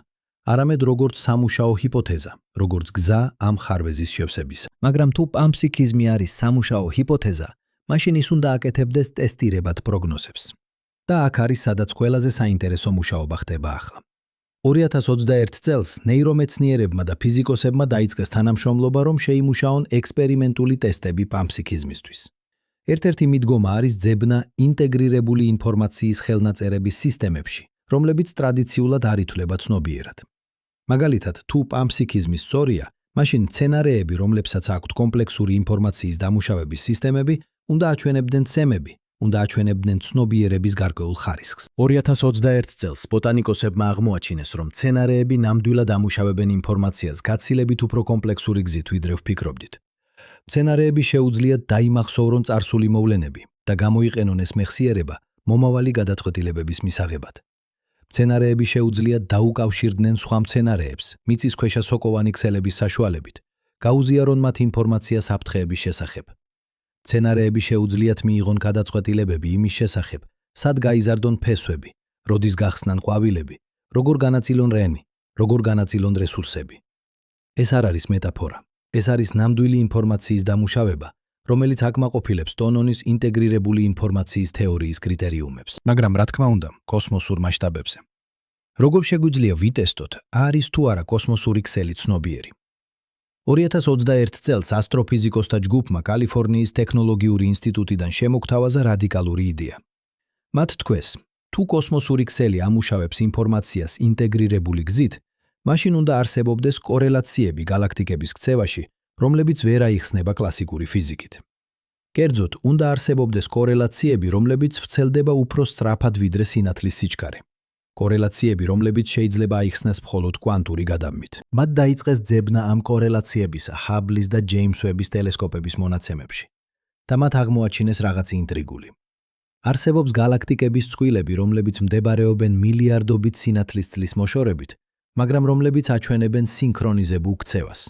არამედ როგორც სამუშაო ჰიპოთეზა, როგორც გზა ამ ხარვეზის შევსებისა. მაგრამ თუ პანფსიქიზმი არის სამუშაო ჰიპოთეზა, მაშინ ის უნდა აკეთებდეს ტესტირებად პროგნოზებს. და აქ არის, სადაც ყველაზე საინტერესო მუშაობა ხდება ახლა. 2021 წელს ნეირომეცნიერებმა და ფიზიკოსებმა დაიწყეს თანამშრომლობა, რომ შეიმუშაონ ექსპერიმენტული ტესტები პანფსიქიზმისთვის. ერთ-ერთი მიდგომა არის ძებნა ინტეგრირებული ინფორმაციის ხელნაწერების სისტემებში, რომლებიც ტრადიციულად არ ითვლება ცნობიერად. მაგალითად, თუ პანფსიქიზმი სწორია, მაშინ მცენარეები, რომლებსაც აქვთ კომპლექსური ინფორმაციის დამუშავების სისტემები, უნდა აჩვენებდნენ ცემები, უნდა აჩვენებდნენ ცნობიერების გარკვეულ ხარისხს. 2021 წელს ბოტანიკოსებმა აღმოაჩინეს, რომ მცენარეები ნამდვილად ამუშავებენ ინფორმაციას გაცილებით უფრო კომპლექსური გზით, ვიდრე ვფიქრობდით. მცენარეები შეუძლიათ დაიმახსოვრონ წარსული მოვლენები და გამოიყენონ ეს მეხსიერება მომავალი გადაწყვეტილებების მისაღებად. მცენარეები შეუძლიათ დაუკავშირდნენ სხვა მცენარეებს მიწისქვეშა სოკოვანი ქსელების საშუალებით, გაუზიარონ მათ ინფორმაცია საფრთხეების შესახებ. მცენარეები შეუძლიათ მიიღონ გადაწყვეტილებები იმის შესახებ, სად გაიზარდონ ფესვები, როდის გახსნან ყვავილები, როგორ განაწილონ რენი, როგორ განაწილონ რესურსები. ეს არ არის მეტაფორა. ეს არის ნამდვილი ინფორმაციის დამუშავება, რომელიც აკმაყოფილებს ტონონის ინტეგრირებული ინფორმაციის თეორიის კრიტერიუმებს. მაგრამ რა თქმა უნდა, კოსმოსურ მასშტაბებზე. როგორ შეგვიძლია ვიტესტოთ, არის თუ არა კოსმოსური ქსელი ცნობიერი? 2021 წელს ასტროფიზიკოსთა ჯგუფმა კალიფორნიის ტექნოლოგიური ინსტიტუტიდან შემოგთავაზა რადიკალური იდეა. მათ თქვეს, თუ კოსმოსური ქსელი ამუშავებს ინფორმაციას ინტეგრირებული გზით, მაშინ უნდა არსებობდეს კორელაციები galaktikების ქცევაში, რომლებიც ვერ აიხსნება კლასიკური ფიზიკით. კერძოდ, უნდა არსებობდეს კორელაციები, რომლებიც ვრცელდება უფრო სწრაფად ვიდრე სინათლის სიჩქარე. კორელაციები, რომლებიც შეიძლება აიხსნას მხოლოდ კვანტური გადაბმით. მათ დაიწყეს ძებნა ამ კორელაციებისა ჰაბლის და ჯეიმს ვების ტელესკოპების მონაცემებში და მათ აღმოაჩინეს რაღაც ინტრიგული. არსებობს galaktikების წყვილები, რომლებიც მდებარეობენ მილიარდობით სინათლის წლის მოშორებით, მაგრამ რომლებიც აჩვენებენ სინქრონიზებულ ქცევას.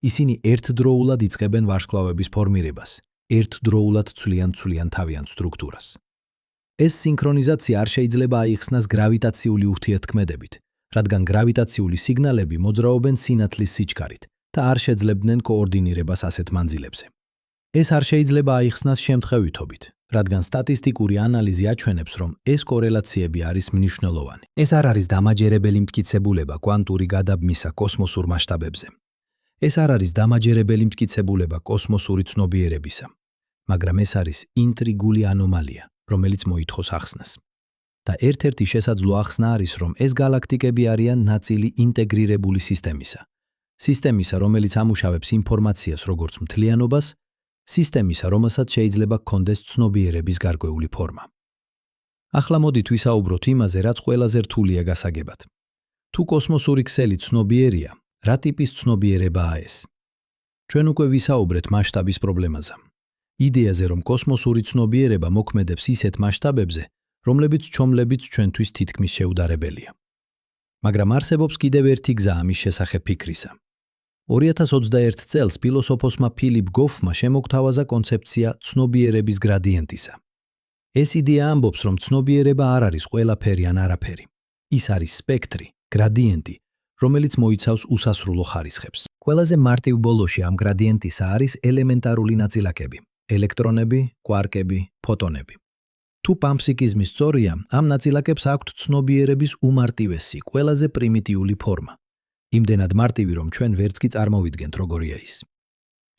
ისინი ერთდროულად იწყებენ ვარსკვლავების ფორმირებას, ერთდროულად ცვლიან თავიანთ სტრუქტურას. ეს სინქრონიზაცია არ შეიძლება აიხსნას გრავიტაციული ურთიერთქმედებით, რადგან გრავიტაციული სიგნალები მოძრაობენ სინათლის სიჩქარით და არ შეძლებდნენ კოორდინირებას ასეთ მანძილებზე. ეს არ შეიძლება აიხსნას შემთხვევითობით, რადგან სტატისტიკური ანალიზი აჩვენებს, რომ ეს კორელაციები არის მნიშვნელოვანი. ეს არ არის დამაჯერებელი მტკიცებულება კვანტური გადაბმისა კოსმოსურ მასშტაბებზე. ეს არ არის დამაჯერებელი მტკიცებულება კოსმოსური ცნობიერებისა, მაგრამ ეს არის ინტრიგული ანომალია, რომელიც მოითხოვს ახსნას. და ერთ-ერთი შესაძლო ახსნა არის, რომ ეს გალაქტიკები არიან ნაწილი ინტეგრირებული სისტემისა, რომელიც ამუშავებს ინფორმაციას როგორც მთლიანობას, სისტემისა, რომელსაც შეიძლება ჰქონდეს ცნობიერების გარკვეული ფორმა. ახლა მოდით ვისაუბროთ იმაზე, რაც ყველაზე რთულია გასაგებად. თუ კოსმოსური ქსელი ცნობიერია, რა ტიპის ცნობიერებაა ეს? ჩვენ უკვე ვისაუბრეთ მასშტაბის პრობლემაზე. იდეაზე, რომ კოსმოსური ცნობიერება მოქმედებს ისეთ მასშტაბებზე, რომლებიც ჩომლებით ჩვენთვის თითქმის შეუდარებელია. მაგრამ არსებობს კიდევ ერთი გზა ამის შესახებ ფიქრისა. 2021 წელს ფილოსოფოსმა ფილიპ გოფმა შემოგთავაზა კონცეფცია ცნობიერების გრადიენტისა. ეს იდეა ამბობს, რომ ცნობიერება არ არის ყველაფერი ან არაფერი. ის არის სპექტრი, გრადიენტი, რომელიც მოიცავს უსასრულო ხარისხებს. ყველაზე მარტივ ბოლოში ამ გრადიენტისა არის ელემენტარული ნაწილაკები, ელექტრონები, კვარკები, ფოტონები. თუ პამფსიქიზმი სწორია, ამ ნაწილაკებს აქვთ ცნობიერების უმარტივესი, ყველაზე პრიმიტიული ფორმა. იმდენად მარტივი, რომ ჩვენ ვერც კი წარმოვიდგენთ, როგორია ის.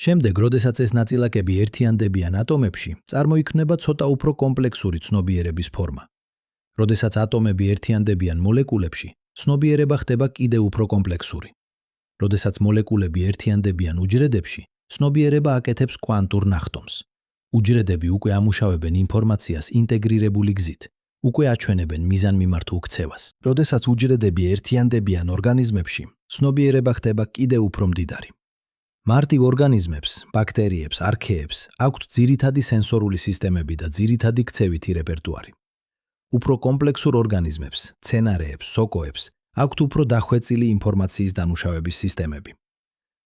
შემდეგ, როდესაც ეს ნაწილაკები ერთიანდებიან ატომებში, წარმოიქმნება ცოტა უფრო კომპლექსური ცნობიერების ფორმა. როდესაც ატომები ერთიანდებიან მოლეკულებში, ცნობიერება ხდება კიდევ უფრო კომპლექსური. როდესაც მოლეკულები ერთიანდებიან უჯრედებში, ცნობიერება აკეთებს კვანტურ ნახტომს. უჯრედები უკვე ამუშავებენ ინფორმაციას ინტეგრირებული გზით, უკვე აჩვენებენ მიზანმიმართ უქცევას. როდესაც უჯრედები ერთიანდებიან ორგანიზმებში, ცნობიერება ხდება კიდევ უფრო მდიდარი. მარტივ ორგანიზმებს, ბაქტერიებს, არქეებს აქვთ ძირითადი სენსორული სისტემები და ძირითადი ქცევითი რეპერტუარი. უფრო კომპლექსურ ორგანიზმებს, მცენარეებს, სოკოებს აქვთ უფრო დახვეწილი ინფორმაციის დამუშავების სისტემები.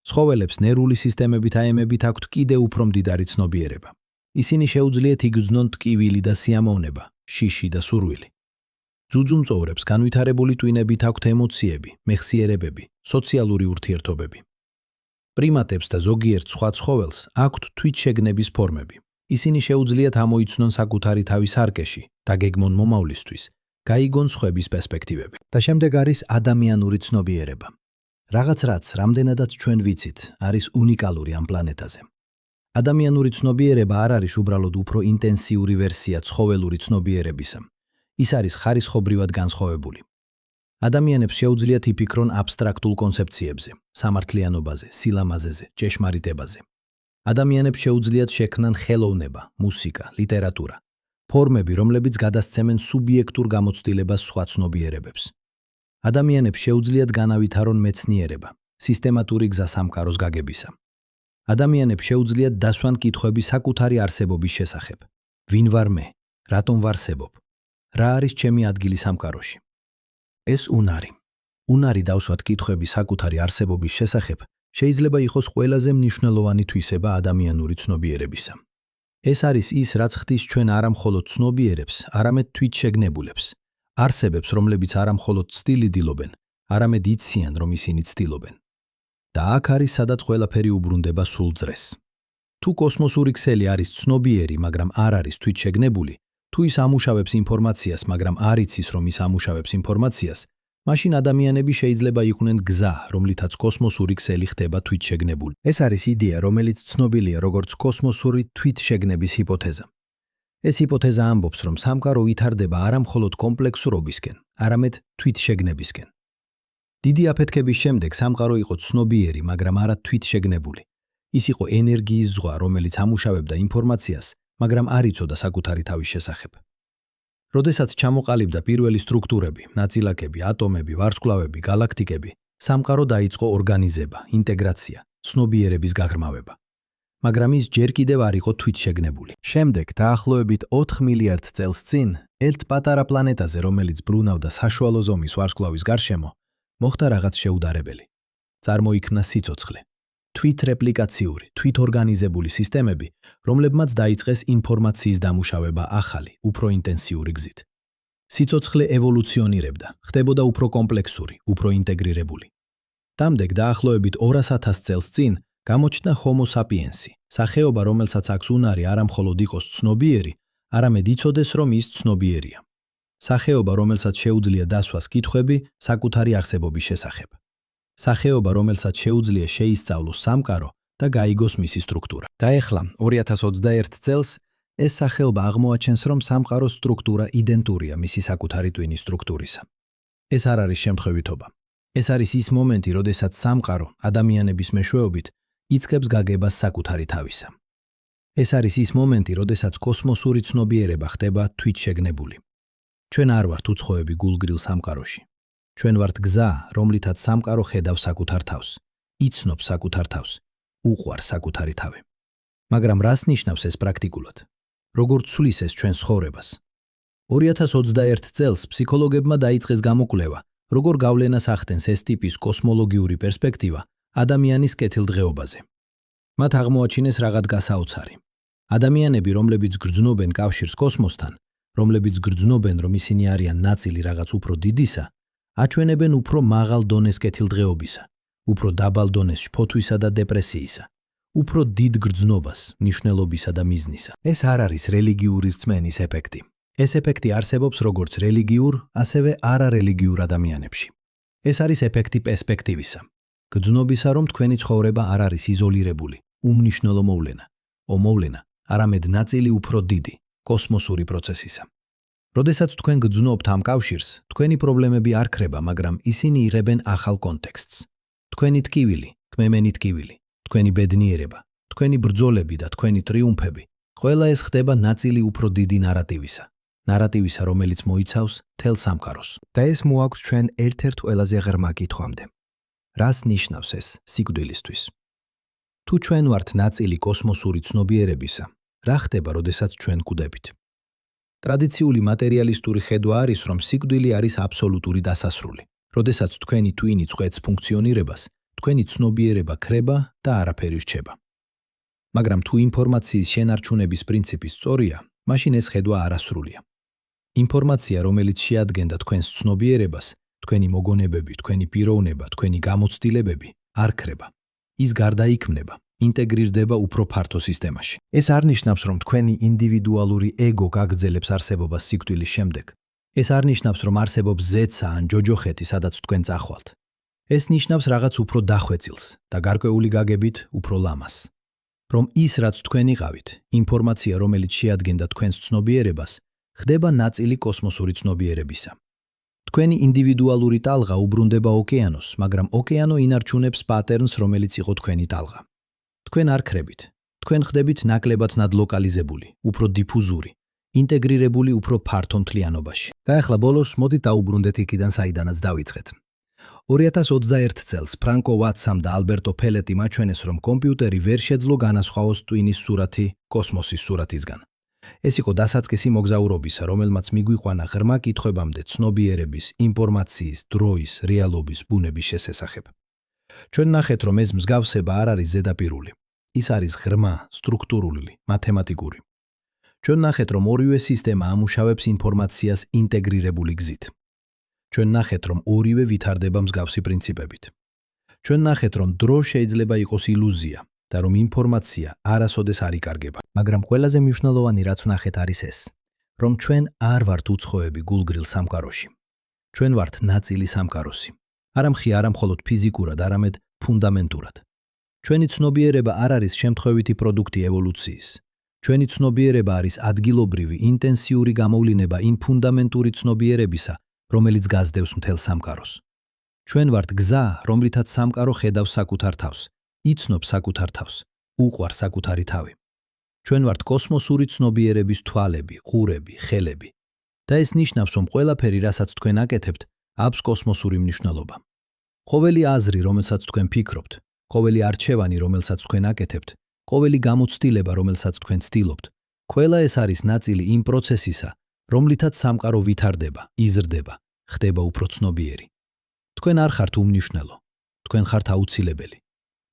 ცხოველებს ნერვული სისტემებით აემებით აქვთ კიდევ უფრო მდიდარი ცნობიერება. ისინი შეუძლიათ იგრძნონ ტკივილი და სიამოვნება, შიში და სურვილი. ძუძუმწოვრებს განვითარებული ტვინებით აქვთ ემოციები, მეხსიერებები, სოციალური ურთიერთობები. პრიმატებს და ზოგიერთ სხვა ცხოველს აქვთ თვითშეგნების ფორმები. ისინი შეუძლიათ ამოიცნონ საკუთარი თავის არკეში, დაგეგმონ მომავლისთვის, გაიგონ სხვების პერსპექტივები. და შემდეგ არის ადამიანური ცნობიერება. რაღაც რაც, რამდენადაც ჩვენ ვიცით, არის უნიკალური ამ პლანეტაზე. ადამიანური ცნობიერება არ არის უბრალოდ უფრო ინტენსიური ვერსია ცხოველური ცნობიერებისა. ის არის ხარისხობრივად განსხვავებული. ადამიანებს შეუძლიათ იფიქრონ აბსტრაქტულ კონცეფციებზე, სამართლიანობაზე, სილამაზეზე, ჭეშმარიტებაზე. ადამიანებს შეუძლიათ შექმნან ხელოვნება, მუსიკა, ლიტერატურა, ფორმები, რომლებიც გადასცემენ სუბიექტურ გამოცდილებას სხვა ცნობიერებებს. ადამიანებს შეუძლიათ განავითარონ მეცნიერება, სისტემატური გზა სამყაროს გაგებისა. ადამიანებს შეუძლიათ დასვან კითხვები საკუთარი არსებობის შესახებ. ვინ ვარ მე? რატომ ვარსებობ? რა არის ჩემი ადგილი სამყაროში? ეს უნარი. უნარი დავსვათ კითხვები საკუთარი არსებობის შესახებ შეიძლება იყოს ყველაზე მნიშვნელოვანი თვისება ადამიანური ცნობიერებისა. ეს არის ის, რაც ხდის ჩვენ არა მხოლოდ ცნობიერებს, არამედ თვითშეგნებულებს, არსებებს, რომლებიც არა მხოლოდ ცდილობენ, არამედ იციან, რომ ისინი ცდილობენ. და აქ არის, სადაც ყველაფერი უბრუნდება სრულ ძრეს. თუ კოსმოსური ქსელი არის ცნობიერი, მაგრამ არ არის თვითშეგნებული, თუ ის ამუშავებს ინფორმაციას, მაგრამ არ იცის, რომ ის ამუშავებს ინფორმაციას, მაშინ ადამიანები შეიძლება იყვნენ გზა, რომლითაც კოსმოსური ქსელი ხდება თვითშეგნებული. ეს არის იდეა, რომელიც ცნობილია როგორც კოსმოსური თვითშეგნების ჰიპოთეზა. ეს ჰიპოთეზა ამბობს, რომ სამყარო ვითარდება არა მხოლოდ კომპლექსურობისკენ, არამედ თვითშეგნებისკენ. დიდი აფეთქების შემდეგ სამყარო იყო ცნობიერი, მაგრამ არა თვითშეგნებული. ის იყო ენერგიის ზღვა, რომელიც ამუშავებდა ინფორმაციას, მაგრამ არ იცოდა საკუთარი თავის შესახებ. როდესაც ჩამოყალიბდა პირველი სტრუქტურები, ნაწილაკები, ატომები, ვარსკვლავები, გალაქტიკები, სამყარო დაიწყო ორგანიზება, ინტეგრაცია, ცნობიერების გაღრმავება. მაგრამ ის ჯერ კიდევ არ იყო თვითშეგნებული. შემდეგ, დაახლოებით 4 მილიარდ წელს წინ, ერთ პატარა პლანეტაზე, რომელიც ბრუნავდა საშუალო ზომის ვარსკვლავის გარშემო, მოხდა რაღაც შეუდარებელი. წარმოიქმნა სიცოცხლე. თვითრეპლიკაციური, თვითორგანიზებული სისტემები, რომლებმაც დაიწყეს ინფორმაციის დამუშავება ახალი, უფრო ინტენსიური გზით. სიცოცხლე ევოლუციონირებდა, ხდებოდა უფრო კომპლექსური, უფრო ინტეგრირებული. დამდეგ დაახლოებით 200.000 წელს წინ გამოჩნდა Homo sapiens-ი, სახეობა, რომელსაც აქვს უნარი არა მხოლოდ იყოს ცნობიერი, არამედ იცოდეს, რომ ის ცნობიერია. სახეობა, რომელსაც შეუძლია დასვას კითხვები საკუთარი არსებობის შესახებ. სახეობა, რომელსაც შეუძლია შეისწავლოს სამყარო და გაიგოს მისი სტრუქტურა. და ეხლა 2021 წელს ეს სახეობა აღმოაჩენს, რომ სამყაროს სტრუქტურა იდენტურია მისი საკუთარი ტვინის სტრუქტურისა. ეს არ არის შემთხვევითობა. ეს არის ის მომენტი, როდესაც სამყარო ადამიანების მეშვეობით იწყებს გაგებას საკუთარი თავისა. ეს არის ის მომენტი, როდესაც კოსმოსური ცნობიერება ხდება თვითშეგნებული. ჩვენ არ ვართ უცხოები გულგრილ სამყაროში. ჩვენ ვართ გზა, რომლითაც სამყარო ხედავს საკუთარ თავს, იცნობს საკუთარ თავს, უყვარს საკუთარი თავი. მაგრამ რას ნიშნავს ეს პრაქტიკულად? როგორ ცვლის ეს ჩვენს ცხოვრებას? 2021 წელს ფსიქოლოგებმა დაიწყეს გამოკვლევა, როგორ გავლენას ახდენს ეს ტიპის კოსმოლოგიური პერსპექტივა ადამიანის კეთილდღეობაზე. მათ აღმოაჩინეს რაღაც გასაოცარი. ადამიანები, რომლებიც გრძნობენ კავშირს კოსმოსთან, რომლებიც გრძნობენ, რომ ისინი არიან ნაწილი რაღაც უფრო დიდისა, აჩვენებენ უფრო მაღალ დონეს კეთილდღეობისა, უფრო დაბალ დონეს შფოთვისა და დეპრესიისა, უფრო დიდ გრძნობას, მნიშვნელობისა და მიზნისა. ეს არ არის რელიგიური რწმენის ეფექტი. ეს ეფექტი არსებობს როგორც რელიგიურ, ასევე არარელიგიურ ადამიანებში. ეს არის ეფექტი პერსპექტივისა. გრძნობისა, რომ თქვენი ცხოვრება არ არის იზოლირებული, უმნიშვნელო მოვლენა, მოვლენა, არამედ ნაწილი უფრო დიდი, კოსმოსური პროცესისა. როდესაც თქვენ გრძნობთ ამ კავშირს, თქვენი პრობლემები არ ქრება, მაგრამ ისინი იღებენ ახალ კონტექსტს. თქვენი ტკივილი, კმემენი ტკივილი, თქვენი ბედნიერება, თქვენი ბრძოლები და თქვენი ტრიუმფები, ყველა ეს ხდება ნაწილი უფრო დიდი ნარატივისა. ნარატივისა, რომელიც მოიცავს მთელ სამყაროს. და ეს მოაქვს ჩვენ ერთ-ერთ ყველაზე ღრმა კითხვამდე. რას ნიშნავს ეს სიკვდილისთვის? თუ ჩვენ ვართ ნაწილი კოსმოსური ცნობიერებისა, რა ხდება, როდესაც ჩვენ გვდებით? ტრადიციული მატერიალისტური ხედვა არის, რომ სიკვდილი არის აბსოლუტური დასასრული. როდესაც თქვენი ტვინი წყვეტს ფუნქციონირებას, თქვენი ცნობიერება ქრება და არაფერი რჩება. მაგრამ თუ ინფორმაციის შენარჩუნების პრინციპი სწორია, მაშინ ეს ხედვა არასრულია. ინფორმაცია, რომელიც შეადგენდა თქვენს ცნობიერებას, თქვენი მოგონებები, თქვენი პიროვნება, თქვენი გამოცდილებები, არ ქრება. ის გარდაიქმნება, ინტეგრირდება უფრო ფართო სისტემაში. ეს არ ნიშნავს, რომ თქვენი ინდივიდუალური ეგო გაგრძელებს არსებობას სიკვდილის შემდეგ. ეს არ ნიშნავს, რომ არსებობს ზეცა ან ჯოჯოხეთი, სადაც თქვენ წახვალთ. ეს ნიშნავს რაღაც უფრო დახვეწილს და გარკვეული გაგებით უფრო ლამას. რომ ის, რაც თქვენ იყავით, ინფორმაცია, რომელიც შეადგენდა თქვენს ცნობიერებას, ხდება ნაწილი კოსმოსური ცნობიერებისა. თქვენი ინდივიდუალური ტალღა უბრუნდება ოკეანოს, მაგრამ ოკეანო ინარჩუნებს პატერნს, რომელიც იყო თქვენი ტალღა. თქვენ არ ქრებით. თქვენ ხდებით ნაკლებად ნადლოკალიზებული, უფრო დიფუზური, ინტეგრირებული უფრო ფართო მთლიანობაში. და ახლა ბოლოს მოდით დაუბრუნდეთ იქიდან, საიდანაც დავიწყეთ. 2021 წელს ფრანკო ვატსამ და ალბერტო ფელეტიმ აჩვენეს, რომ კომპიუტერი ვერ შეძლო განასხვაოს ტვინის სურათი კოსმოსის სურათისგან. ეს იყო დასაწყისი მოგზაურობისა, რომელმაც მიგვიყვანა ღრმა კითხვებამდე ცნობიერების, ინფორმაციის, დროის, რეალობის, ბუნების შესახებ. ჩვენ ნახეთ, რომ ეს მსგავსება არ არის ზედაპირული. ის არის ღრმა, სტრუქტურული, მათემატიკური. ჩვენ ნახეთ, რომ ორივე სისტემა ამუშავებს ინფორმაციას ინტეგრირებული გზით. ჩვენ ნახეთ, რომ ორივე ვითარდება მსგავსი პრინციპებით. ჩვენ ნახეთ, რომ დრო შეიძლება იყოს ილუზია და რომ ინფორმაცია არასოდეს არ იკარგება. მაგრამ ყველაზე მნიშვნელოვანი რაც ვნახეთ არის ეს, რომ ჩვენ არ ვართ უცხოები გულგრილ სამყაროში. ჩვენ ვართ ნაწილი სამყაროსი. არა მხოლოდ ფიზიკურად, არამედ ფუნდამენტურად. ჩვენი ცნობიერება არ არის შემთხვევითი პროდუქტი ევოლუციის. ჩვენი ცნობიერება არის ადგილობრივი, ინტენსიური გამოვლინება იმ ფუნდამენტური ცნობიერებისა, რომელიც გაზდევს მთელ სამყაროს. ჩვენ ვართ გზა, რომლითაც სამყარო ხედავს საკუთარ თავს, იცნობს საკუთარ თავს, უყვარს საკუთარი თავი. ჩვენ ვართ კოსმოსური ცნობიერების თვალები, ღურები, ხელები. და ეს ნიშნავს, რომ ყველაფერი, რასაც თქვენ აკეთებთ, აქვს კოსმოსური მნიშვნელობა. ყოველი აზრი, რომელსაც თქვენ ფიქრობთ, ყოველი არჩევანი, რომელსაც თქვენ აკეთებთ, ყოველი გამოცდილება, რომელსაც თქვენ ცდილობთ, ყველა ეს არის ნაწილი იმ პროცესისა, რომლითაც სამყარო ვითარდება, იზრდება, ხდება უფრო ცნობიერი. თქვენ არ ხართ უმნიშვნელო, თქვენ ხართ აუცილებელი.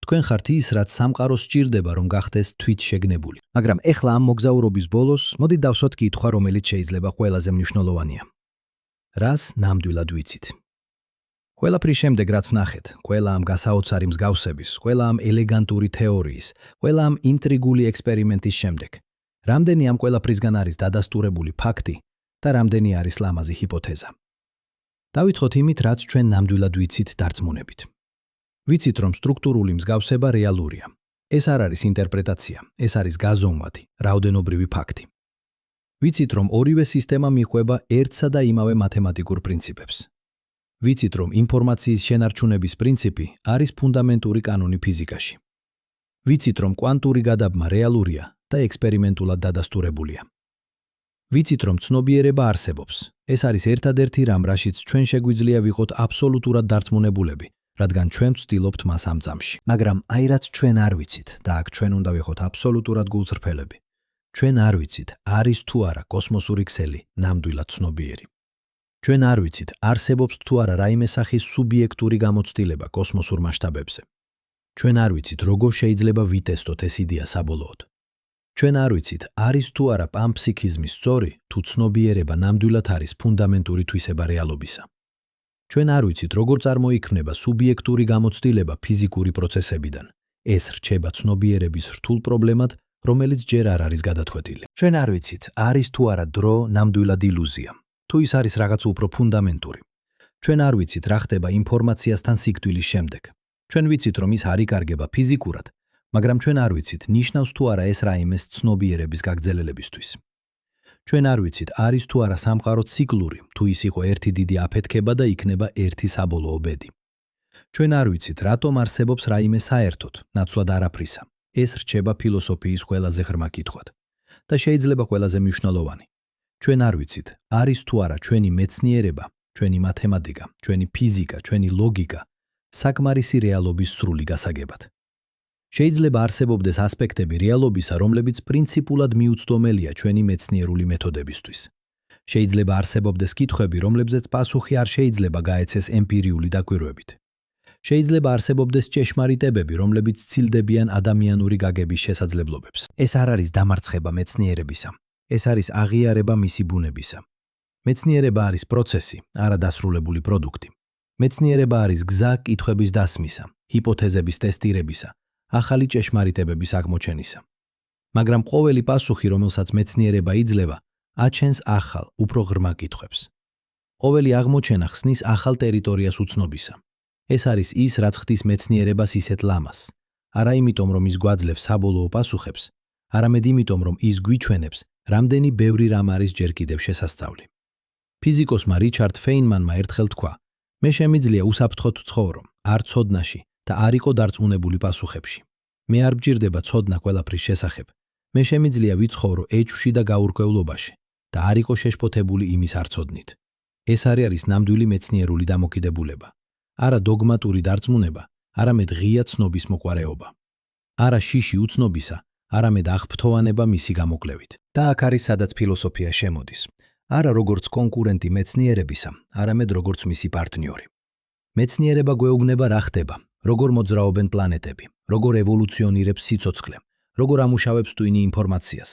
თქვენ ხართ ის, რაც სამყაროს სჭირდება, რომ გახდეს თვითშეგნებული. მაგრამ ეხლა ამ მოგზაურობის ბოლოს მოდით დავსვათ კითხვა, რომელიც შეიძლება ყველაზე მნიშვნელოვანია. რას ნამდვილად ვიცით? ყველაფრის შემდეგ, რაც ვნახეთ, ყველა ამ გასაოცარი მსგავსების, ყველა ამ ელეგანტური თეორიის, ყველა ამ ინტრიგული ექსპერიმენტის შემდეგ, რამდენი ამ ყველაფრისგან არის დადასტურებული ფაქტი და რამდენი არის ლამაზი ჰიპოთეზა? დავიწყოთ იმით, რაც ჩვენ ნამდვილად ვიცით დარწმუნებით. ვიცით, რომ სტრუქტურული მსგავსება რეალურია. ეს არ არის ინტერპრეტაცია, ეს არის გაზომვადი, რაოდენობრივი ფაქტი. ვიცით, რომ ორივე სისტემა მიყვება ერთსა და იმავე მათემატიკურ პრინციპებს. ვიცით, რომ ინფორმაციის შენარჩუნების პრინციპი არის ფუნდამენტური კანონი ფიზიკაში. ვიცით, რომ კვანტური გადაბმა რეალურია და ექსპერიმენტულად დადასტურებულია. ვიცით, რომ ცნობიერება არსებობს. ეს არის ერთადერთი რამ, რაშიც ჩვენ შეგვიძლია ვიყოთ აბსოლუტურად დარწმუნებულები, რადგან ჩვენ ვცდილობთ მას ამ წამში. მაგრამ აი რაც ჩვენ არ ვიცით და აქ ჩვენ უნდა ვიყოთ აბსოლუტურად გულწრფელები. ჩვენ არ ვიცით, არის თუ არა კოსმოსური ქსელი ნამდვილად ცნობიერი. ჩვენ არ ვიცით, არსებობს თუ არა რაიმე სახის სუბიექტური გამოცდილება კოსმოსურ მასშტაბებზე. ჩვენ არ ვიცით, როგორ შეიძლება ვიტესტოთ ეს იდეა საბოლოოდ. ჩვენ არ ვიცით, არის თუ არა პანფსიქიზმი სწორი, თუ ცნობიერება ნამდვილად არის ფუნდამენტური თვისება რეალობისა. ჩვენ არ ვიცით, როგორ წარმოიქმნება სუბიექტური გამოცდილება ფიზიკური პროცესებიდან. ეს რჩება ცნობიერების რთულ პრობლემად, რომელიც ჯერ არ არის გადაწყვეტილი. ჩვენ არ ვიცით, არის თუ არა დრო ნამდვილად ილუზია, თუ ის არის რაღაც უფრო ფუნდამენტური. ჩვენ არ ვიცით, რა ხდება ინფორმაციასთან სიკვდილის შემდეგ. ჩვენ ვიცით, რომ ის არ იკარგება ფიზიკურად, მაგრამ ჩვენ არ ვიცით, ნიშნავს თუ არა ეს რაიმეს ცნობიერების გაგრძელებისთვის. ჩვენ არ ვიცით, არის თუ არა სამყარო ციკლური, თუ ის იყო ერთი დიდი აფეთქება და იქნება ერთი საბოლოო ბედი. ჩვენ არ ვიცით, რატომ არსებობს რაიმე საერთოდ, ნაცვლად არაფრისა. ეს რჩება ფილოსოფიის ყველაზე ღრმა კითხვად და შეიძლება ყველაზე მნიშვნელოვანი. ჩვენ არ ვიცით, არის თუ არა ჩვენი მეცნიერება, ჩვენი მათემატიკა, ჩვენი ფიზიკა, ჩვენი ლოგიკა საკმარისი რეალობის სრული გასაგებად. შეიძლება არსებობდეს ასპექტები რეალობისა, რომლებიც პრინციპულად მიუწვდომელია ჩვენი მეცნიერული მეთოდებისთვის. შეიძლება არსებობდეს კითხვები, რომლებზეც პასუხი არ შეიძლება გაეცეს ემპირიული დაკვირვებით. შეიძლება არსებობდეს ჭეშმარიტებები, რომლებიც ცილდებიან ადამიანური გაგების შესაძლებლობებს. ეს არ არის დამარცხება მეცნიერებისა. ეს არის აღიარება მისი ბუნებისა. მეცნიერება არის პროცესი, არა დასრულებული პროდუქტი. მეცნიერება არის გზა კითხვების დასმისა, ჰიპოთეზების ტესტირებისა, ახალი ჭეშმარიტებების აღმოჩენისა. მაგრამ ყოველი პასუხი, რომელსაც მეცნიერება იძლევა, აჩენს ახალ, უფრო ღრმა კითხვებს. ყოველი აღმოჩენა ხსნის ახალ ტერიტორიას უცნობისა. ეს არის ის, რაც ხდის მეცნიერებას ისეთ ლამას. არა იმიტომ, რომ ის გვაძლევს საბოლოო პასუხებს, არამედ იმიტომ, რომ ის გვიჩვენებს, რამდენი ბევრი რამ არის ჯერ კიდევ შესასწავლი. ფიზიკოსმა რიჩარდ ფეინმანმა ერთხელ თქვა: მე შემიძლია უსაფრთხოდ ვცხოვრო, არ ცოდნაში და არ იყო დარწმუნებული პასუხებში. მე არ მჭირდება ცოდნა ყველაფრის შესახებ. მე შემიძლია ვიცხოვრო ეჭვში და გაურკვევლობაში და არ იყო შეშფოთებული იმის არცოდნით. ეს არის ნამდვილი მეცნიერული დამოკიდებულება. არა დოგმატური დარწმუნება, არამედ ღია ცნობის მოყვარეობა. არა შიში უცნობისა, არამედ აღფრთოვანება მისი გამოკვლევით. და აქ არის სადაც ფილოსოფია შემოდის. არა როგორც კონკურენტი მეცნიერებისა, არამედ როგორც მისი პარტნიორი. მეცნიერება გვეუბნება რა ხდება, როგორ მოძრაობენ პლანეტები, როგორ ევოლუციონირებს სიცოცხლე, როგორ ამუშავებს ტვინი ინფორმაციას.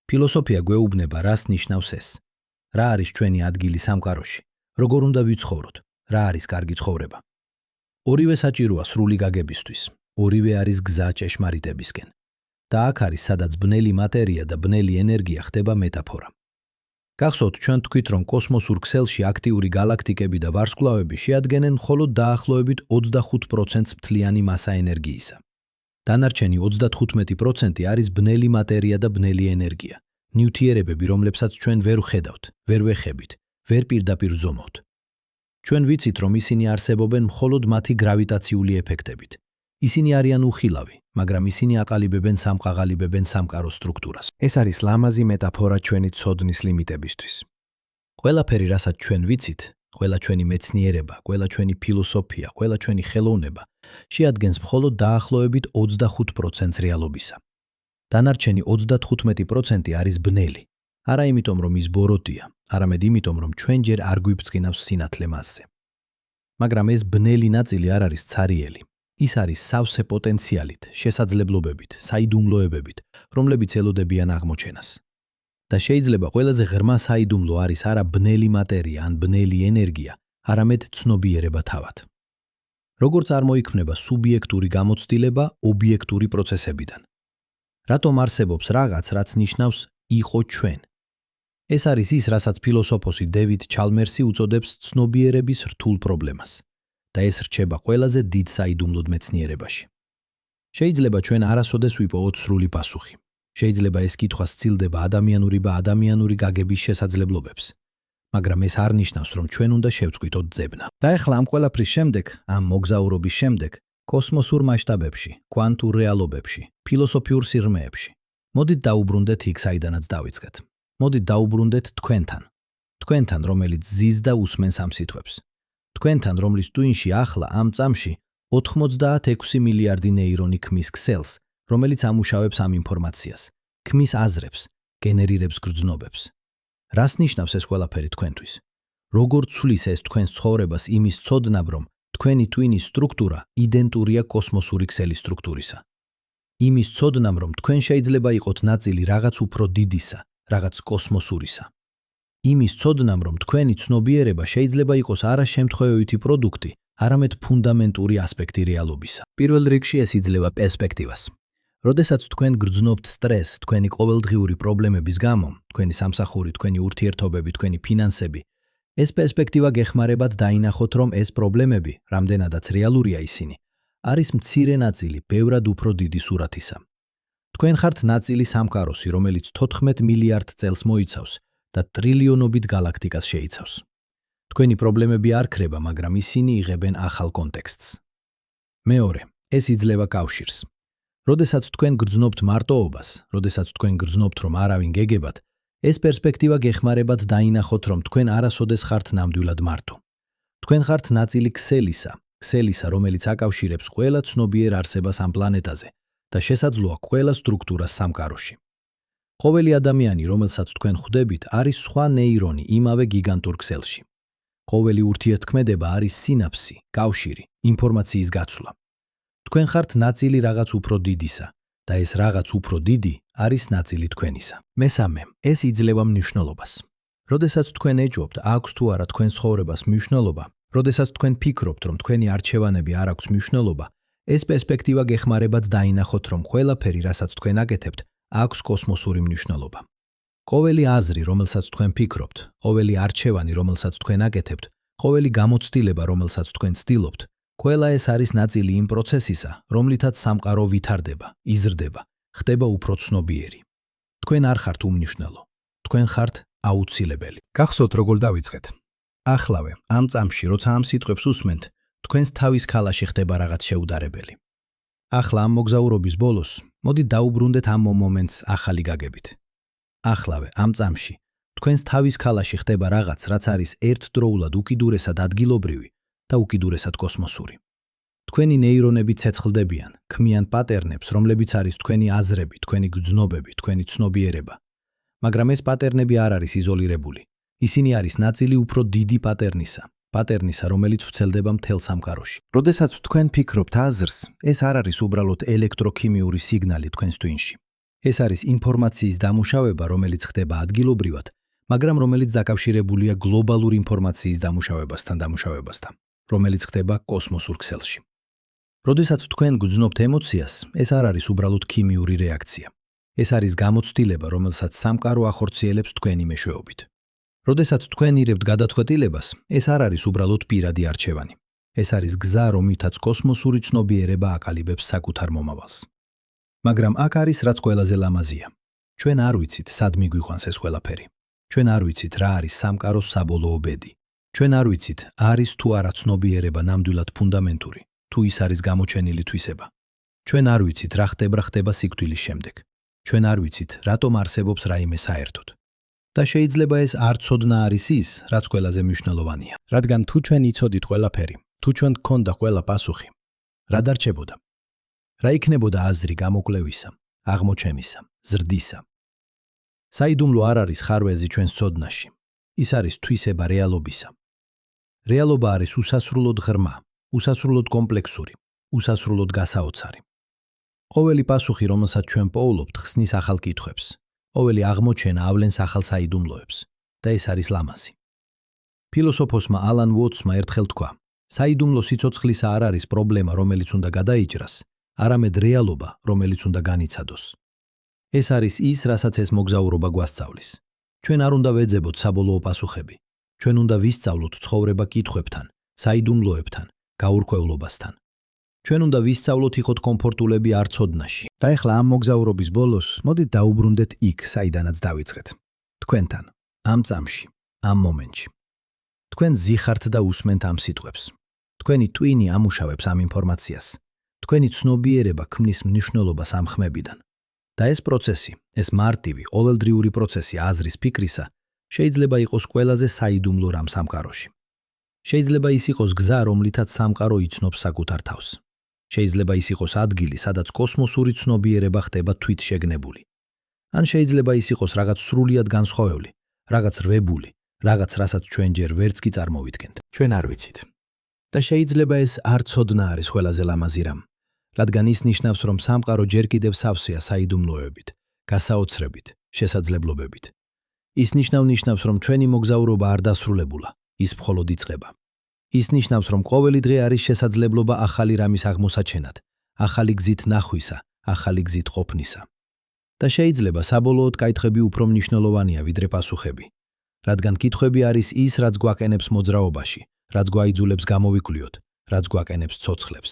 ფილოსოფია გვეუბნება რას ნიშნავს ეს, რა არის ჩვენი ადგილი სამყაროში, როგორ უნდა ვიცხოვროთ, რა არის კარგი ცხოვრება. ორივე საჭიროა სრული გაგებისთვის, ორივე არის გზა ჭეშმარიტებისკენ. და აქ არის სადაც ბნელი მატერია და ბნელი ენერგია ხდება მეტაფორა. გახსოვთ, ჩვენ თქვით, რომ კოსმოსურ ქსელში აქტიური galaktikები და ვარსკვლავები შეადგენენ მხოლოდ დაახლოებით 25%-ს მთლიანი მასა ენერგიისა. დანარჩენი 35% არის ბნელი მატერია და ბნელი ენერგია, ნივთიერებები, რომლებსაც ჩვენ ვერ ვხედავთ, ვერ ვეხებით, ვერ პირდაპირ ვზომავთ. ჩვენ ვიცით, რომ ისინი არსებობენ მხოლოდ მათი გრავიტაციული ეფექტებით. ისინი არიან უხილავი, მაგრამ ისინი აყალიბებენ სამყაროს სტრუქტურას. ეს არის ლამაზი მეტაფორა ჩვენი ცოდნის ლიმიტებისთვის. ყველაფერი, რასაც ჩვენ ვიცით, ყველა ჩვენი მეცნიერება, ყველა ჩვენი ფილოსოფია, ყველა ჩვენი ხელოვნება შეადგენს მხოლოდ დაახლოებით 25%-ს რეალობისა. დანარჩენი 35% არის ბნელი. არა იმიტომ, რომ ის ბოროტია, არამედ იმიტომ, რომ ჩვენ ჯერ არ გვიბწყინავს სინათლე მასზე. მაგრამ ეს ბნელი ნაწილი არ არის ცარიელი. ის არის სავსე პოტენციალით, შესაძლებლობებით, საიდუმლოებებით, რომლებიც ელოდებიან აღმოჩენას. და შეიძლება ყველაზე ღრმა საიდუმლო არის არა ბნელი მატერია ან ბნელი ენერგია, არამედ ცნობიერება თავად. როგორც წარმოიქმნება სუბიექტური გამოცდილება ობიექტური პროცესებიდან? რატომ არსებობს რაღაც, რაც ნიშნავს იყო ჩვენ? ეს არის ის, რასაც ფილოსოფოსი დევიდ ჩალმერსი უწოდებს ცნობიერების რთულ პრობლემას და ეს რჩება ყველაზე დიდ საიდუმლოდ მეცნიერებაში. შეიძლება ჩვენ არასოდეს ვიპოვოთ სრული პასუხი. შეიძლება ეს კითხვა სცილდება ადამიანური გაგების შესაძლებლობებს, მაგრამ ეს არ ნიშნავს, რომ ჩვენ უნდა შევწყვიტოთ ძებნა. და ეხლა ამ ყველაფრის შემდეგ, ამ მოგზაურობის შემდეგ, კოსმოსურ მასშტაბებში, კვანტურ რეალობებში, ფილოსოფიურ სიღრმეებში, მოდით დაუბრუნდეთ იქ, საიდანაც დავიწყეთ. მოდით დაუბრუნდეთ თქვენთან, რომელიც ზის და უსმენს ამ სიტყვებს. თქვენთან, რომლის ტვინში ახლა ამ წამში 96 მილიარდი ნეირონი ქმის ქსელს, რომელიც ამუშავებს ამ ინფორმაციას, ქმის აზრებს, გენერირებს გრძნობებს. რას ნიშნავს ეს ყველაფერი თქვენთვის? როგორ ცვლის ეს თქვენს ცხოვრებას იმის ცოდნამ, რომ თქვენი ტვინის სტრუქტურა იდენტურია კოსმოსური ქსელის სტრუქტურისა? იმის ცოდნამ, რომ თქვენ შეიძლება იყოთ ნაწილი რაღაც უფრო დიდისა, რაღაც კოსმოსურისა. იმის ცოდნამ, რომ თქვენი ცნობიერება შეიძლება იყოს არა შემთხვევებითი პროდუქტი, არამედ ფუნდამენტური ასპექტი რეალობისა. პირველ რიგში ეს იძლევა პერსპექტივას. როდესაც თქვენ გრძნობთ სტრესს, თქვენი ყოველდღიური პრობლემების გამო, თქვენი სამსახური, თქვენი ურთიერთობები, თქვენი ფინანსები, ეს პერსპექტივა გეხმარებათ დაინახოთ, რომ ეს პრობლემები, რამდენადაც რეალურია ისინი, არის მცირე ნაწილი ბევრად უფრო დიდი სურათისა. თქვენ ხართ ნაწილი სამყაროსი, რომელიც 14 მილიარდ წელს მოიცავს და ტრილიონობით გალაქტიკას შეიცავს. თქვენი პრობლემები არ ქრება, მაგრამ ისინი იღებენ ახალ კონტექსტს. მეორე, ეს იძლევა კავშირს. როდესაც თქვენ გრძნობთ მარტოობას, როდესაც თქვენ გრძნობთ, რომ არავინ გეგებათ, ეს პერსპექტივა გეხმარებათ დაინახოთ, რომ თქვენ არასოდეს ხართ ნამდვილად მარტო. თქვენ ხართ ნაწილი ქსელისა, რომელიც აკავშირებს ყველა ცნობიერ არსებას ამ პლანეტაზე და შესაძლოა ყველა სტრუქტურას სამყაროში. ყოველი ადამიანი, რომელსაც თქვენ ხვდებით, არის სხვა ნეირონი იმავე გიგანტურ ქსელში. ყოველი ურთიერთქმედება არის სინაფსი, კავშირი, ინფორმაციის გაცვლა. თქვენ ხართ ნაწილი რაღაც უფრო დიდისა და ეს რაღაც უფრო დიდი არის ნაწილი თქვენისა. მესამე, ეს იძლევა მნიშვნელობას. როდესაც თქვენ ეჭვობთ, აქვს თუ არა თქვენ ცხოვრებას მნიშვნელობა, როდესაც თქვენ ფიქრობთ, რომ თქვენი არჩევანები არ აქვს მნიშვნელობა, ეს პერსპექტივა გეხმარებათ დაინახოთ, რომ ყველაფერი, რასაც თქვენ აკეთებთ, აქვს კოსმოსური მნიშვნელობა. ყოველი აზრი, რომელსაც თქვენ ფიქრობთ, ყოველი არჩევანი, რომელსაც თქვენ აკეთებთ, ყოველი გამოცდილება, რომელსაც თქვენ ცდილობთ, ყველა ეს არის ნაწილი იმ პროცესისა, რომლითაც სამყარო ვითარდება, იზრდება, ხდება უფრო ცნობიერი. თქვენ არ ხართ უმნიშვნელო, თქვენ ხართ აუცილებელი. გახსოვთ, როგორ დავიწყეთ? ახლავე, ამ წამში, როცა ამ სიტყვებს უსმენთ, თქვენს თავის ქალაში ხდება რაღაც შეუდარებელი. ახლა ამ მოგზაურობის ბოლოს, მოდით დაუბრუნდეთ ამ მომენტს ახალი გაგებით. ახლავე, ამ წამში, თქვენს თავის ქალაში ხდება რაღაც, რაც არის ერთდროულად უკიდურესად ადგილობრივი და უკიდურესად კოსმოსური. თქვენი ნეირონები ცეცხლდებიან, ქმიან პატერნებს, რომლებიც არის თქვენი აზრები, თქვენი გრძნობები, თქვენი ცნობიერება. მაგრამ ეს პატერნები არ არის იზოლირებული. ისინი არის ნაწილი უფრო დიდი პატერნისა, რომელიც ვრცელდება მთელ სამყაროში. როდესაც თქვენ ფიქრობთ აზრს, ეს არ არის უბრალოდ ელექტროქიმიური სიგნალი თქვენს ტვინში. ეს არის ინფორმაციის დამუშავება, რომელიც ხდება ადგილობრივად, მაგრამ რომელიც დაკავშირებულია გლობალურ ინფორმაციის დამუშავებასთან, რომელიც ხდება კოსმოსურ ქსელში. როდესაც თქვენ გძნობთ ემოციას, ეს არ არის უბრალოდ ქიმიური რეაქცია. ეს არის გამოცდილება, რომელსაც სამყარო ახორციელებს თქვენი მეშვეობით. როდესაც თქვენ იღებთ გადაწყვეტილებას, ეს არ არის უბრალოდ პირადი არჩევანი. ეს არის გზა, რომლითაც კოსმოსური ცნობიერება აკალიბებს საკუთარ მომავალს. მაგრამ აქ არის რაც ყველაზე ლამაზია. ჩვენ არ ვიცით, სად მიგვიყვანს ეს ყველაფერი. ჩვენ არ ვიცით, რა არის სამყაროს საბოლოო ბედი. ჩვენ არ ვიცით, არის თუ არა ცნობიერება ნამდვილად ფუნდამენტური, თუ ის არის გამოჩენილი თვისება. ჩვენ არ ვიცით, რა ხდება სიკვდილის შემდეგ. ჩვენ არ ვიცით, რატომ არსებობს რაიმე საერთოდ. და შეიძლება ეს არ ცოდნა არის ის, რაც ყველაზე მნიშვნელოვანია. რადგან თუ ჩვენ იცოდით ყველაფერი, თუ ჩვენ გქონდა ყველა პასუხი, რა დარჩებოდა? რა იქნებოდა აზრი გამოკვლევისა, აღმოჩენისა, ზრდისა? საიდუმლო არ არის ხარვეზი ჩვენს ცოდნაში. ის არის თვისება რეალობისა. რეალობა არის უსასრულოდ ღრმა, უსასრულოდ კომპლექსური, უსასრულოდ გასაოცარი. ყოველი პასუხი, რომელსაც ჩვენ პოულობთ, ხსნის ახალ კითხვებს. ყოველი აღმოჩენა ავლენს ახალ საიდუმლოებს და ეს არის ლამაზი. ფილოსოფოსმა ალან უოტსმა ერთხელ თქვა: საიდუმლო სიცოცხლისა არ არის პრობლემა, რომელიც უნდა გადაიჭრას, არამედ რეალობა, რომელიც უნდა განიცადოს. ეს არის ის, რასაც ეს მოგზაურობა გვასწავლის. ჩვენ არ უნდა ვეძებოთ საბოლოო პასუხები. ჩვენ უნდა ვისწავლოთ ცხოვრება კითხვებთან, საიდუმლოებთან, გაურკვევლობასთან. ჩვენ უნდა ვისწავლოთ იყოთ კომფორტულები არ ცოდნაში. და ეხლა ამ მოგზაურობის ბოლოს მოდით დაუბრუნდეთ იქ, საიდანაც დავიწყეთ. თქვენთან, ამ წამში, ამ მომენტში. თქვენ ზიხართ და უსმენთ ამ სიტყვებს. თქვენი ტვინი ამუშავებს ამ ინფორმაციას. თქვენი ცნობიერება ქმნის მნიშვნელობას ამ ხმებიდან. და ეს პროცესი, ეს მარტივი, ყოველდღიური პროცესი აზრის ფიქრისა, შეიძლება იყოს ყველაზე საიდუმლო რამ სამყაროში. შეიძლება ის იყოს გზა, რომლითაც სამყარო იცნობს საკუთარ თავს. შეიძლება ის იყოს ადგილი, სადაც კოსმოსური ცნობიერება ხდება თვითშეგნებული. ან შეიძლება ის იყოს რაღაც სრულიად განსხვავებული, რაღაც რვებული, რაღაც, რასაც ჩვენ ჯერ ვერც კი წარმოვიდგენთ. ჩვენ არ ვიცით. და შეიძლება ეს არ ცოდნა არის ყველაზე ლამაზი რამ, რადგან ის ნიშნავს, რომ სამყარო ჯერ კიდევ სავსეა საიდუმლოებით, გასაოცრებით, შესაძლებლობებით. ის ნიშნავს, რომ ჩვენი მოგზაურობა არ დასრულებულა, ის მხოლოდ იწყება. ის ნიშნავს, რომ ყოველი დღე არის შესაძლებლობა ახალი რამის აღმოსაჩენად, ახალი გზით ნახვისა, ახალი გზით ყოფნისა. და შეიძლება საბოლოოდ კითხვები უფრო მნიშვნელოვანია ვიდრე პასუხები, რადგან კითხვები არის ის, რაც გვაყენებს მოძრაობაში, რაც გვაიძულებს გამოვიკვლიოთ, რაც გვაყენებს ცოცხლებს.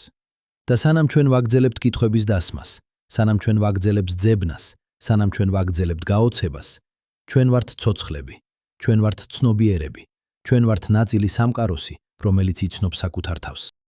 და სანამ ჩვენ ვაგრძელებთ კითხვების დასმას, სანამ ჩვენ ვაგრძელებთ ძებნას, სანამ ჩვენ ვაგრძელებთ გაოცებას, ჩვენ ვართ ცოცხლები, ჩვენ ვართ ცნობიერები, ჩვენ ვართ ნაწილი სამყაროსი, რომელიც იცნობს საკუთარ თავს.